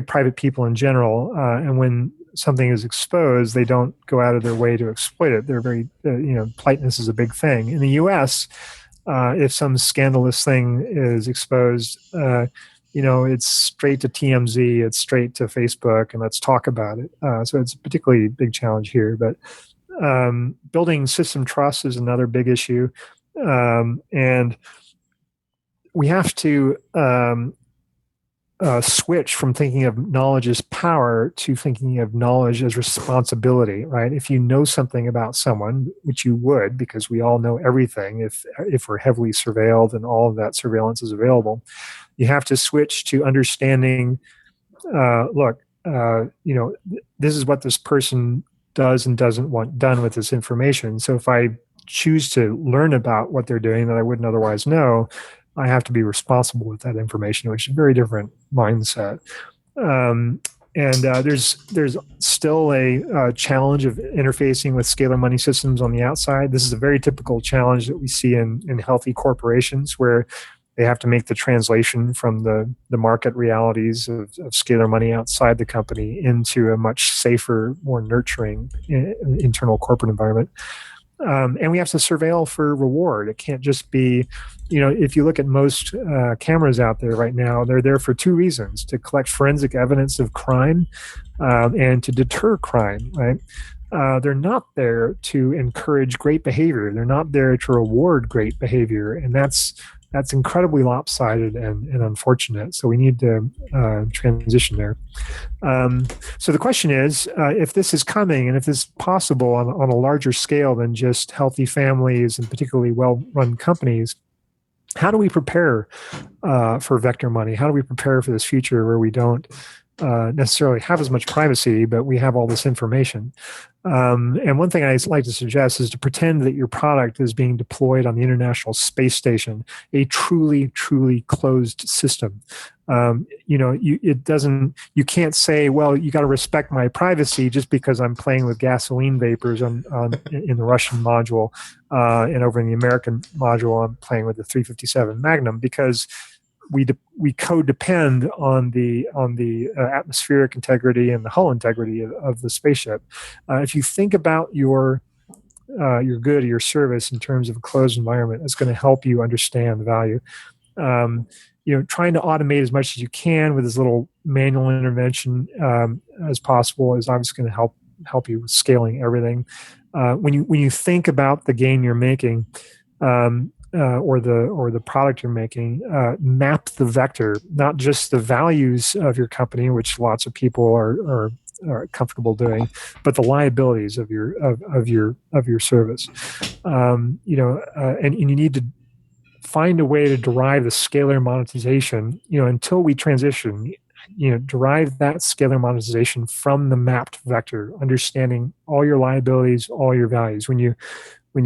private people in general, and when something is exposed, they don't go out of their way to exploit it. They're very, politeness is a big thing. In the U.S., if some scandalous thing is exposed, it's straight to TMZ, it's straight to Facebook, and let's talk about it. So it's a particularly big challenge here, but. Building system trust is another big issue. And we have to switch from thinking of knowledge as power to thinking of knowledge as responsibility, right? If you know something about someone, which you would, because we all know everything if we're heavily surveilled and all of that surveillance is available, you have to switch to understanding, this is what this person does and doesn't want done with this information. So if I choose to learn about what they're doing that I wouldn't otherwise know, I have to be responsible with that information, which is a very different mindset. There's still a challenge of interfacing with scalar money systems on the outside. This is a very typical challenge that we see in healthy corporations where they have to make the translation from the market realities of scalar money outside the company into a much safer, more nurturing internal corporate environment. And we have to surveil for reward. It can't just be, if you look at most cameras out there right now, they're there for two reasons: to collect forensic evidence of crime and to deter crime, right? They're not there to encourage great behavior. They're not there to reward great behavior. And that's incredibly lopsided and unfortunate. So we need to transition there. So the question is, if this is coming and if this is possible on a larger scale than just healthy families and particularly well-run companies, how do we prepare for vector money? How do we prepare for this future where we don't necessarily have as much privacy, but we have all this information. And one thing I like to suggest is to pretend that your product is being deployed on the International Space Station, a truly, truly closed system. You can't say, well, you got to respect my privacy just because I'm playing with gasoline vapors in the Russian module, and over in the American module, I'm playing with the 357 Magnum, because we codepend on the atmospheric integrity and the hull integrity of the spaceship. If you think about your good or your service in terms of a closed environment, it's going to help you understand the value. Trying to automate as much as you can with as little manual intervention as possible is obviously going to help you with scaling everything. When you think about the gain you're making, or the product you're making, map the vector, not just the values of your company, which lots of people are comfortable doing, but the liabilities of your service. And you need to find a way to derive the scalar monetization. Until we transition, derive that scalar monetization from the mapped vector, understanding all your liabilities, all your values. When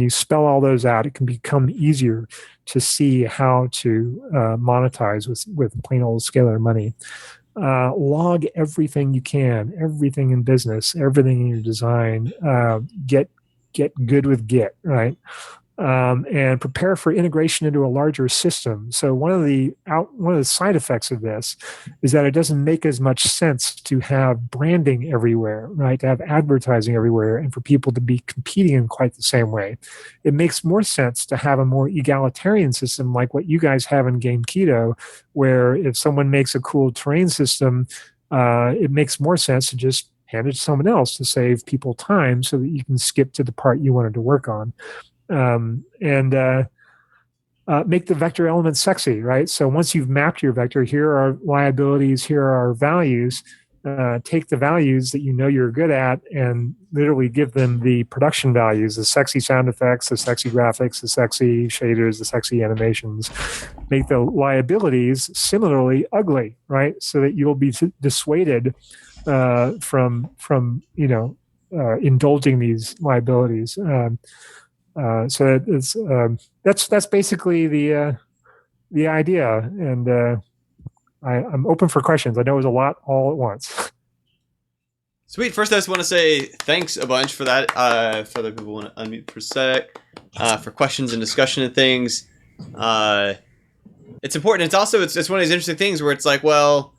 you spell all those out, it can become easier to see how to monetize with plain old scalar money. Log everything you can, everything in business, everything in your design. Get good with Git, right? And prepare for integration into a larger system. So one of the side effects of this is that it doesn't make as much sense to have branding everywhere, right? To have advertising everywhere, and for people to be competing in quite the same way. It makes more sense to have a more egalitarian system like what you guys have in Gamkedo, where if someone makes a cool terrain system, it makes more sense to just hand it to someone else to save people time so that you can skip to the part you wanted to work on. Make the vector elements sexy, right? So once you've mapped your vector, here are liabilities, here are our values. Take the values that you know you're good at and literally give them the production values, the sexy sound effects, the sexy graphics, the sexy shaders, the sexy animations. Make the liabilities similarly ugly, right? So that you'll be dissuaded from indulging these liabilities. So that's basically the idea, and I'm open for questions. I know it was a lot all at once. Sweet. First, I just want to say thanks a bunch for that. For other people want to unmute for a sec, for questions and discussion and things. It's important. It's also it's one of these interesting things where it's like, well,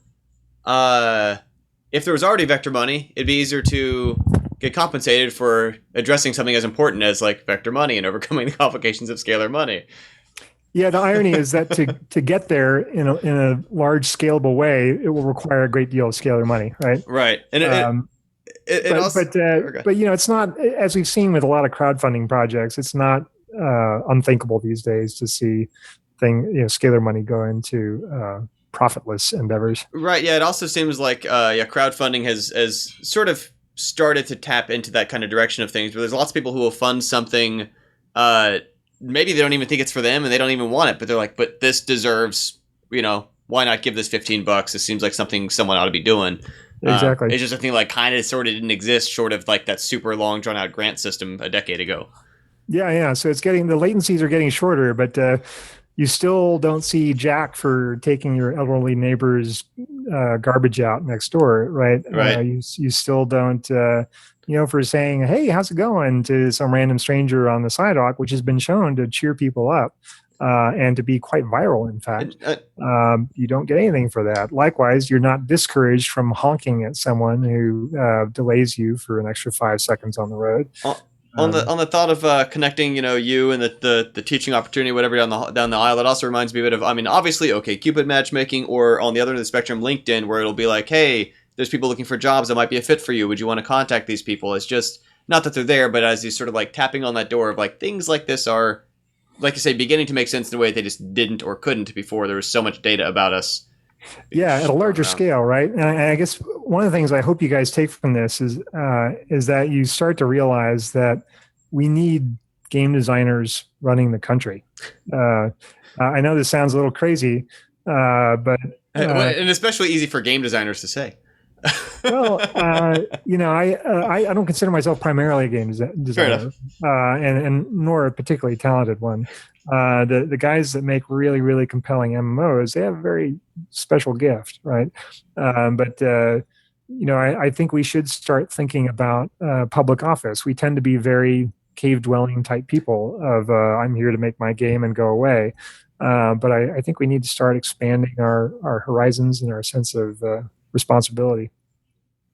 if there was already vector money, it'd be easier to get compensated for addressing something as important as like vector money and overcoming the complications of scalar money. Yeah, the irony is that to get there in a large scalable way, it will require a great deal of scalar money, right? Right, and but it's not, as we've seen with a lot of crowdfunding projects, it's not unthinkable these days to see scalar money go into profitless endeavors. Right. Yeah. It also seems like crowdfunding has sort of started to tap into that kind of direction of things, where there's lots of people who will fund something, maybe they don't even think it's for them and they don't even want it, but they're like, but this deserves, why not give this $15? It seems like something someone ought to be doing. Exactly. It's just a thing like kind of sort of didn't exist short of like that super long drawn out grant system a decade ago. Yeah. So the latencies are getting shorter, but you still don't see jack for taking your elderly neighbor's garbage out next door, right? Right. You still don't, for saying, hey, how's it going, to some random stranger on the sidewalk, which has been shown to cheer people up and to be quite viral, in fact. You don't get anything for that. Likewise, you're not discouraged from honking at someone who delays you for an extra 5 seconds on the road. On the thought of connecting, you and the teaching opportunity, whatever down the aisle, it also reminds me a bit of, obviously, Cupid matchmaking, or on the other end of the spectrum, LinkedIn, where it'll be like, hey, there's people looking for jobs that might be a fit for you. Would you want to contact these people? It's just not that they're there, but as you sort of like tapping on that door of like things like this are, like you say, beginning to make sense in a way they just didn't or couldn't before. There was so much data about us. Yeah, at a larger scale, right? And I guess one of the things I hope you guys take from this is that you start to realize that we need game designers running the country. I know this sounds a little crazy, but and especially easy for game designers to say. Well, I don't consider myself primarily a game designer, and nor a particularly talented one. The guys that make really, really compelling MMOs, they have a very special gift, right? I think we should start thinking about public office. We tend to be very cave dwelling type people of I'm here to make my game and go away. But I think we need to start expanding our horizons and our sense of responsibility.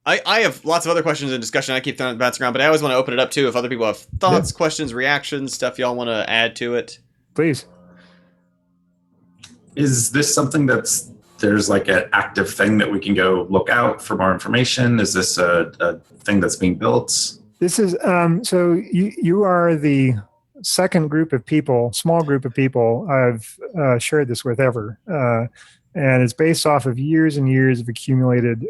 I have lots of other questions and discussion. I keep throwing bouncing around, but I always want to open it up too. If other people have thoughts, questions, reactions, stuff y'all want to add to it, please. Is this something there's like an active thing that we can go look out for more information? Is this a thing that's being built? This is so you are the second group of people, small group of people I've shared this with ever, and it's based off of years and years of accumulated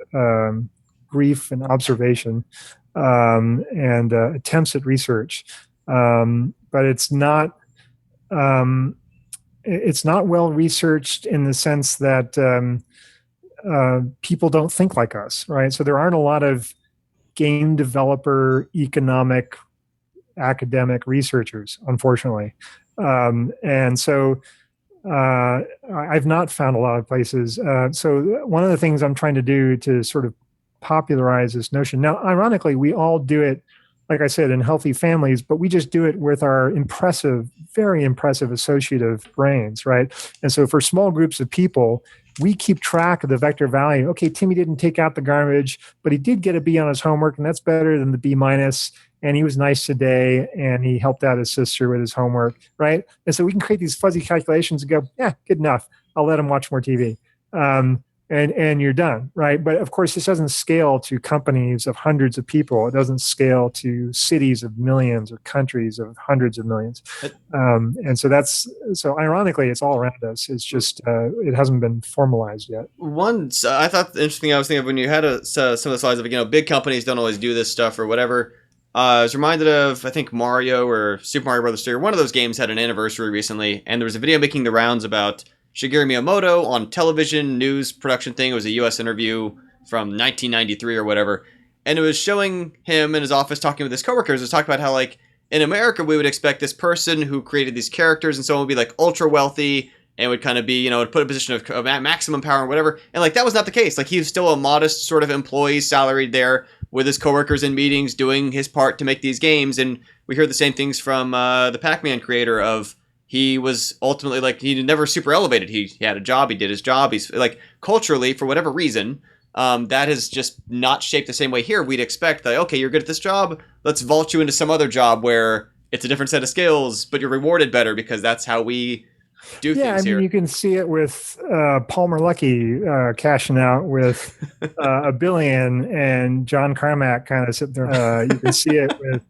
grief and observation and attempts at research, but it's not well researched in the sense that people don't think like us, right? So there aren't a lot of game developer, economic, academic researchers, unfortunately, and so I've not found a lot of places. So one of the things I'm trying to do to sort of popularize this notion. Now, ironically, we all do it, like I said, in healthy families, but we just do it with our impressive, very impressive associative brains, right? And so for small groups of people, we keep track of the vector value. Okay, Timmy didn't take out the garbage, but he did get a B on his homework, and that's better than the B minus. And he was nice today, and he helped out his sister with his homework, right? And so we can create these fuzzy calculations and go, yeah, good enough. I'll let him watch more TV. And you're done, right? But of course, this doesn't scale to companies of hundreds of people. It doesn't scale to cities of millions or countries of hundreds of millions. And so ironically, it's all around us. It's just it hasn't been formalized yet. I thought the interesting thing I was thinking of when you had some of the slides of, big companies don't always do this stuff or whatever. I was reminded of, I think, Mario or Super Mario Brothers 3, or one of those games had an anniversary recently, and there was a video making the rounds about Shigeru Miyamoto on television news production thing. It was a U.S. interview from 1993 or whatever. And it was showing him in his office talking with his coworkers. It was talking about how, like, in America, we would expect this person who created these characters and so on would be, like, ultra wealthy and would kind of be, would put a position of maximum power and whatever. And, like, that was not the case. Like, he was still a modest sort of employee, salaried there with his coworkers in meetings, doing his part to make these games. And we heard the same things from the Pac-Man creator of, he was ultimately, like, he never super elevated. He had a job. He did his job. He's, like, culturally, for whatever reason, that has just not shaped the same way here. We'd expect that, okay, you're good at this job. Let's vault you into some other job where it's a different set of skills, but you're rewarded better because that's how we do things here. You can see it with Palmer Luckey cashing out with $1 billion and John Carmack kind of sitting there. You can see it with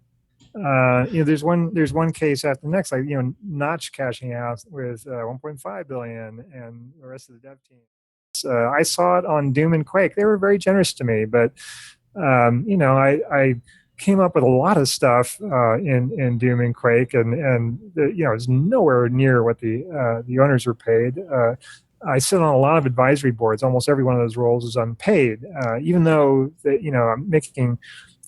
there's one case after the next, like Notch cashing out with 1.5 billion and the rest of the dev team. I saw it on Doom and Quake. They were very generous to me, but I came up with a lot of stuff in Doom and Quake, and it's nowhere near what the owners were paid. I sit on a lot of advisory boards. Almost every one of those roles is unpaid, even though I'm making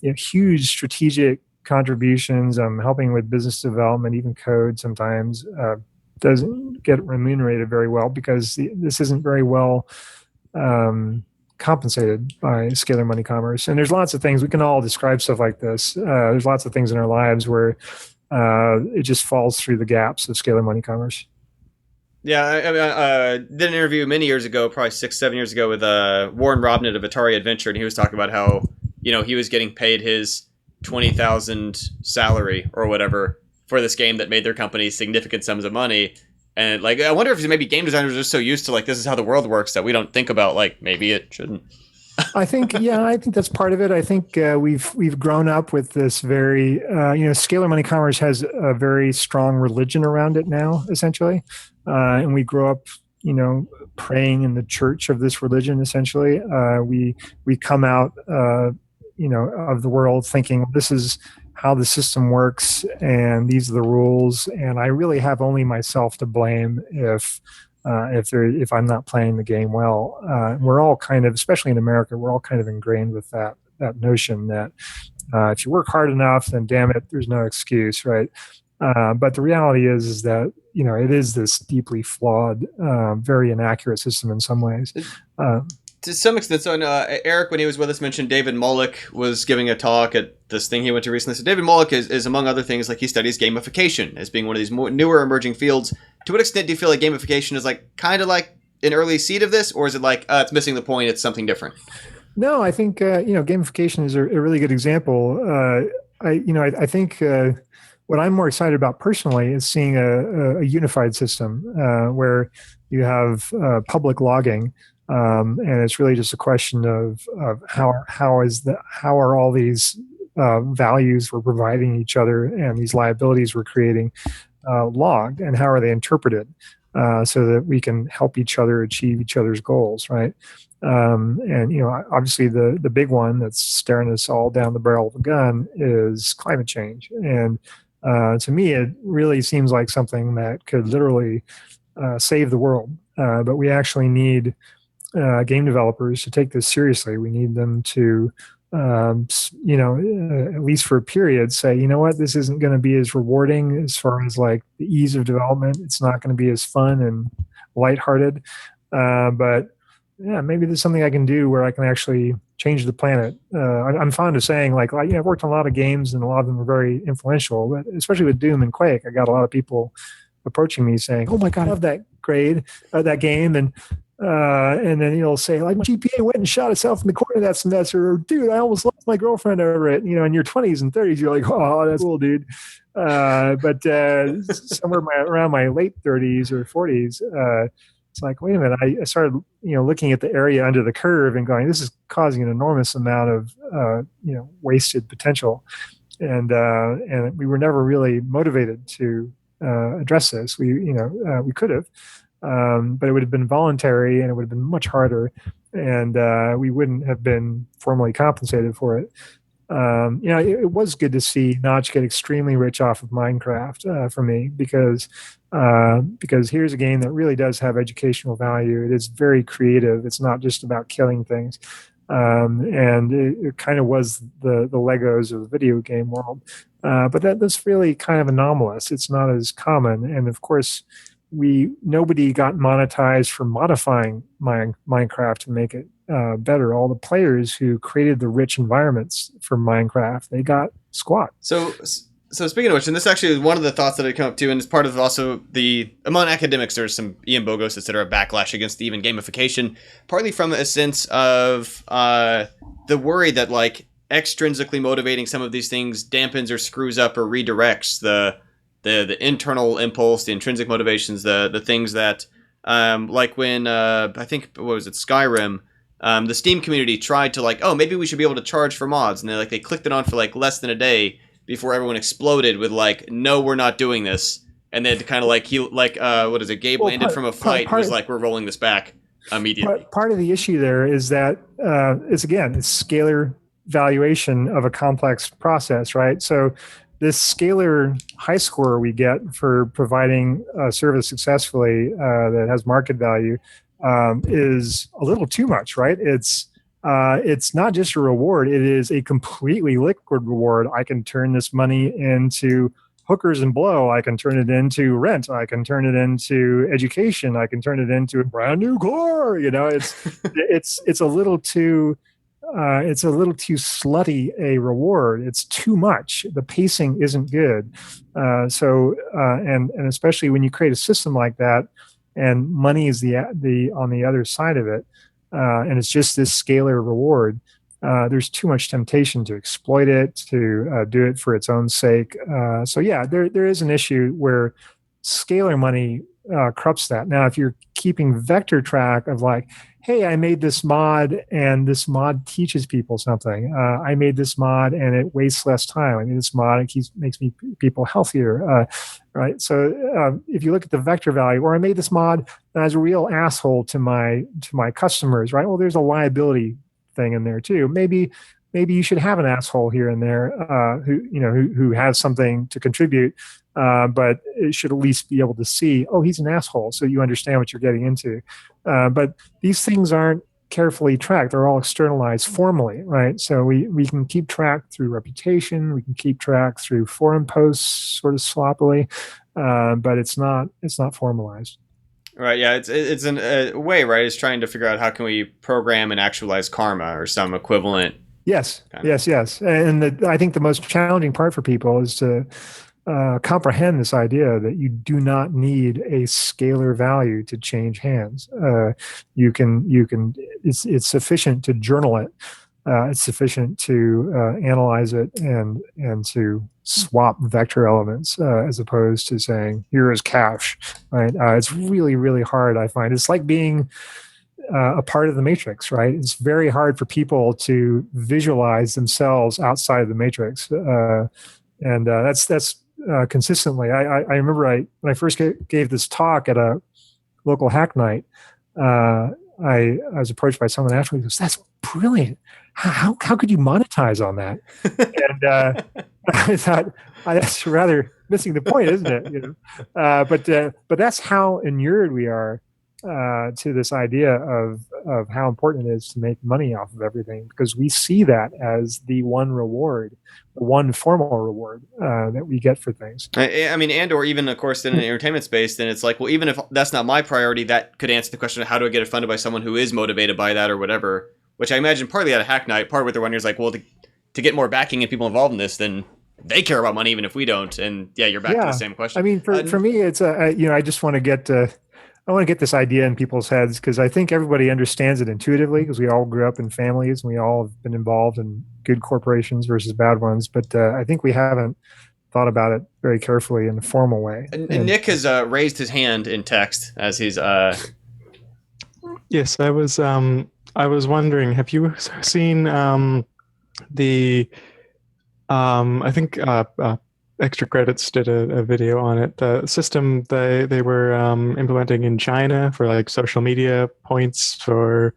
huge strategic contributions. I'm helping with business development, even code sometimes. Doesn't get remunerated very well because this isn't very well compensated by scalar money commerce. And there's lots of things, we can all describe stuff like this. There's lots of things in our lives where it just falls through the gaps of scalar money commerce. Yeah, I did an interview many years ago, probably 6-7 years ago, with Warren Robnett of Atari Adventure, and he was talking about how he was getting paid his 20,000 salary or whatever for this game that made their company significant sums of money. And like, I wonder if maybe game designers are just so used to like, this is how the world works that we don't think about like, maybe it shouldn't. I think that's part of it. I think we've grown up with this very, scalar money commerce has a very strong religion around it now, essentially. And we grow up, praying in the church of this religion, essentially. We come out, of the world thinking this is how the system works and these are the rules. And I really have only myself to blame if if I'm not playing the game well. We're all kind of, especially in America, we're all kind of ingrained with that notion that if you work hard enough, then damn it, there's no excuse, right? But the reality is that it is this deeply flawed, very inaccurate system in some ways. To some extent. So Eric, when he was with us, mentioned David Mollick was giving a talk at this thing he went to recently. So David Mollick is among other things, like he studies gamification as being one of these newer emerging fields. To what extent do you feel like gamification is like kind of like an early seed of this, or is it like it's missing the point, it's something different? No, I think gamification is a really good example. I think what I'm more excited about personally is seeing a unified system where you have public logging, and it's really just a question of how are all these values we're providing each other and these liabilities we're creating logged, and how are they interpreted so that we can help each other achieve each other's goals, right? And obviously the big one that's staring us all down the barrel of a gun is climate change. And to me, it really seems like something that could literally save the world. But we actually need game developers to take this seriously. We need them to, at least for a period, say, you know what, this isn't going to be as rewarding as far as like the ease of development. It's not going to be as fun and lighthearted. But yeah, maybe there's something I can do where I can actually change the planet. I'm fond of saying, like, I've worked on a lot of games and a lot of them are very influential, but especially with Doom and Quake, I got a lot of people approaching me saying, "Oh my God, I love that game," and then you'll say, like, my GPA went and shot itself in the corner that semester, or dude, I almost lost my girlfriend over it. In your 20s and 30s, you're like, oh, that's cool, dude. But somewhere around my late 30s or 40s, it's like, wait a minute, I started, looking at the area under the curve and going, this is causing an enormous amount of, wasted potential. And we were never really motivated to address this. We could have, but it would have been voluntary and it would have been much harder, and we wouldn't have been formally compensated for it. It was good to see Notch get extremely rich off of Minecraft for me, because here's a game that really does have educational value. It is very creative. It's not just about killing things. And it kind of was the Legos of the video game world. But that's really kind of anomalous. It's not as common. And of course, nobody got monetized for modifying Minecraft to make it better. All the players who created the rich environments for Minecraft, they got squat. So speaking of which, and this actually is one of the thoughts that I come up to, and it's part of also among academics, there's some Ian Bogos, etc., backlash against even gamification, partly from a sense of the worry that like extrinsically motivating some of these things dampens or screws up or redirects the internal impulse, the intrinsic motivations, the things that like when I think, what was it, Skyrim, the Steam community tried to like, oh, maybe we should be able to charge for mods, and they clicked it on for like less than a day before everyone exploded with like, no, we're not doing this. And then kind of like what is it, Gabe landed from a flight and was like, we're rolling this back immediately. Part of the issue there is that it's scalar valuation of a complex process, right? So this scalar high score we get for providing a service successfully that has market value is a little too much, right? It's not just a reward; it is a completely liquid reward. I can turn this money into hookers and blow. I can turn it into rent. I can turn it into education. I can turn it into a brand new car. It's a little too. It's a little too slutty a reward. It's too much. The pacing isn't good. And especially when you create a system like that, and money is the on the other side of it, and it's just this scalar reward. There's too much temptation to exploit it, to do it for its own sake. There is an issue where scalar money corrupts that. Now, if you're keeping vector track of like, hey, I made this mod and this mod teaches people something. I made this mod and it wastes less time. I made this mod and it makes people healthier, right? So if you look at the vector value, or I made this mod and I was a real asshole to my customers, right? Well, there's a liability thing in there too. Maybe maybe you should have an asshole here and there who has something to contribute, but it should at least be able to see, oh, he's an asshole, so you understand what you're getting into. But these things aren't carefully tracked. They're all externalized formally, right? So we can keep track through reputation. We can keep track through forum posts, sort of sloppily, but it's not formalized. Right. Yeah. It's a way, right? It's trying to figure out how can we program and actualize karma or some equivalent. Yes. And I think the most challenging part for people is to comprehend this idea that you do not need a scalar value to change hands. You can. It's sufficient to journal it. It's sufficient to analyze it and to swap vector elements as opposed to saying here is cash. Right? It's really, really hard. I find it's like being a part of the matrix. Right? It's very hard for people to visualize themselves outside of the matrix, and that's consistently. I remember when I first gave this talk at a local hack night. I was approached by someone afterwards who goes, "That's brilliant. How could you monetize on that?" And I thought, that's rather missing the point, isn't it? But that's how inured we are to this idea of how important it is to make money off of everything, because we see that as the one reward, the one formal reward that we get for things. I mean, and or even, of course, in an entertainment space, then it's like, well, even if that's not my priority, that could answer the question of how do I get it funded by someone who is motivated by that or whatever, which I imagine partly at a hack night, part of what they're wondering is like, well, to get more backing and people involved in this, then they care about money even if we don't. And yeah, you're back to the same question. I mean, for me, it's I just want to get I want to get this idea in people's heads, because I think everybody understands it intuitively, because we all grew up in families and we all have been involved in good corporations versus bad ones. But I think we haven't thought about it very carefully in a formal way. And Nick has raised his hand in text as he's. Yes, I was wondering, have you seen the? I think Extra Credits did a video on it. The system they were implementing in China for like social media points for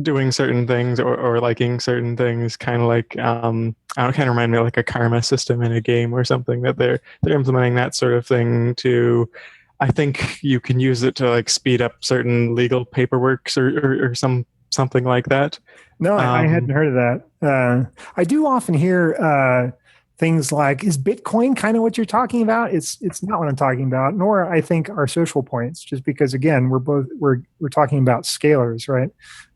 doing certain things or liking certain things, kind of like kind of remind me of like a karma system in a game or something, that they're implementing that sort of thing to. I think you can use it to like speed up certain legal paperwork or something like that. No, I hadn't heard of that. I do often hear things like, is Bitcoin kind of what you're talking about? It's not what I'm talking about, nor I think are social points, just because, again, we're talking about scalars, right?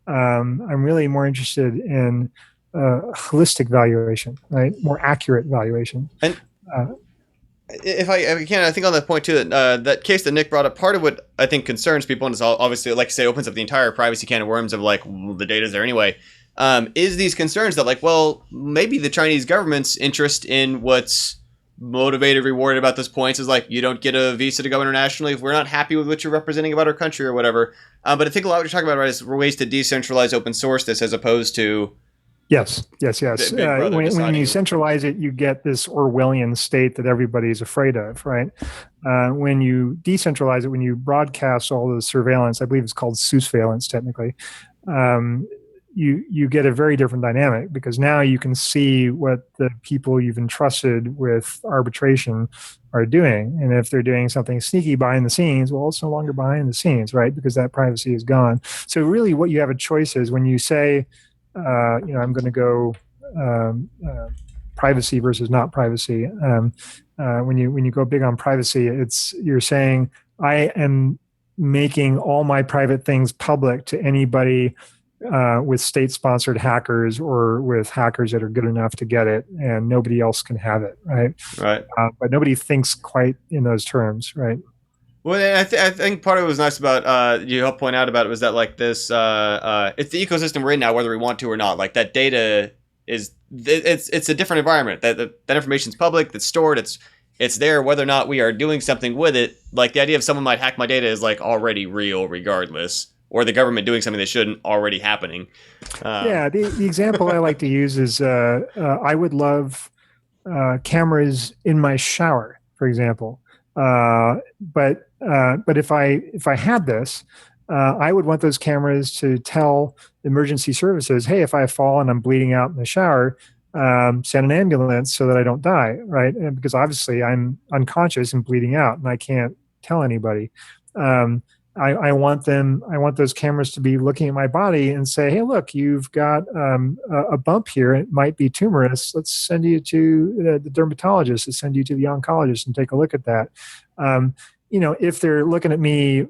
I'm really more interested in holistic valuation, right? More accurate valuation. And if I can, I think on that point too, that case that Nick brought up, part of what I think concerns people, and it's obviously, like I say, opens up the entire privacy can of worms of like, well, the data's there anyway, is these concerns that like, well, maybe the Chinese government's interest in what's motivated, rewarded about those points is like, you don't get a visa to go internationally if we're not happy with what you're representing about our country or whatever. But I think a lot of what you're talking about, right, is ways to decentralize open source this as opposed to. Yes. When you centralize it, you get this Orwellian state that everybody's afraid of, right? When you decentralize it, when you broadcast all the surveillance, I believe it's called surveillance technically, you get a very different dynamic, because now you can see what the people you've entrusted with arbitration are doing. And if they're doing something sneaky behind the scenes, well, it's no longer behind the scenes, right? Because that privacy is gone. So really what you have a choice is when you say, I'm going to go privacy versus not privacy. When you go big on privacy, you're saying I am making all my private things public to anybody with state-sponsored hackers or with hackers that are good enough to get it, and nobody else can have it, right? Right. But nobody thinks quite in those terms, right? Well, I think part of what was nice about you helped point out about it was that like this, it's the ecosystem we're in now, whether we want to or not. Like that data it's a different environment. That information's public, that's stored, it's there. Whether or not we are doing something with it, like the idea of someone might hack my data is like already real, regardless, or the government doing something that shouldn't already happening. The example I like to use is I would love cameras in my shower, for example. But if I had this, I would want those cameras to tell emergency services, hey, if I fall and I'm bleeding out in the shower, send an ambulance so that I don't die, right? And because obviously I'm unconscious and bleeding out and I can't tell anybody. I want those cameras to be looking at my body and say, hey, look, you've got a bump here. It might be tumorous. Let's send you to the dermatologist. Let's send you to the oncologist and take a look at that. If they're looking at me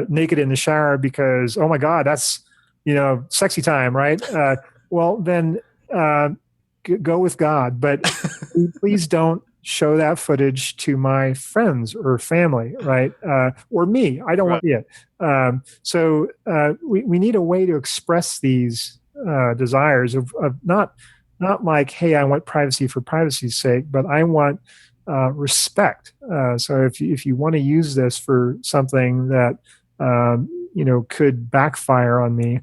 naked in the shower because, oh my God, that's, sexy time, right? Well, then go with God. But please don't show that footage to my friends or family, right? Or me. I don't want it. So we need a way to express these desires of not like, hey, I want privacy for privacy's sake, but I want respect. So if you want to use this for something that could backfire on me,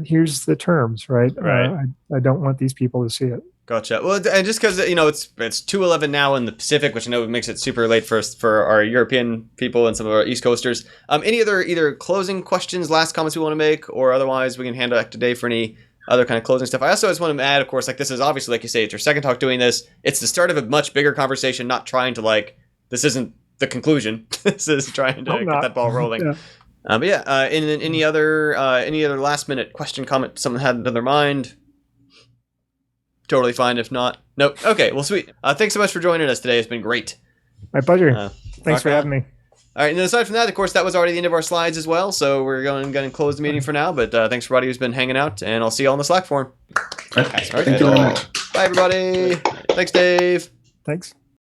here's the terms, right? I don't want these people to see it. Gotcha. Well, and just because it's 2:11 now in the Pacific, which I know makes it super late for our European people and some of our East Coasters. Any other either closing questions, last comments we want to make, or otherwise we can hand it back to Dave for any other kind of closing stuff. I also just want to add, of course, like this is obviously, like you say, it's your second talk doing this. It's the start of a much bigger conversation. Not trying to this isn't the conclusion. This is trying to get that ball rolling. Yeah. But yeah, any other last minute question, comment, someone had in their mind? Totally fine if not. Nope. Okay, well, sweet. Thanks so much for joining us today. It's been great. My pleasure. Thanks for having me. All right, and then aside from that, of course, that was already the end of our slides as well, so we're going to close the meeting for now, but thanks for everybody who's been hanging out, and I'll see you all in the Slack forum. Thank you very much. Bye, everybody. Thanks, Dave. Thanks.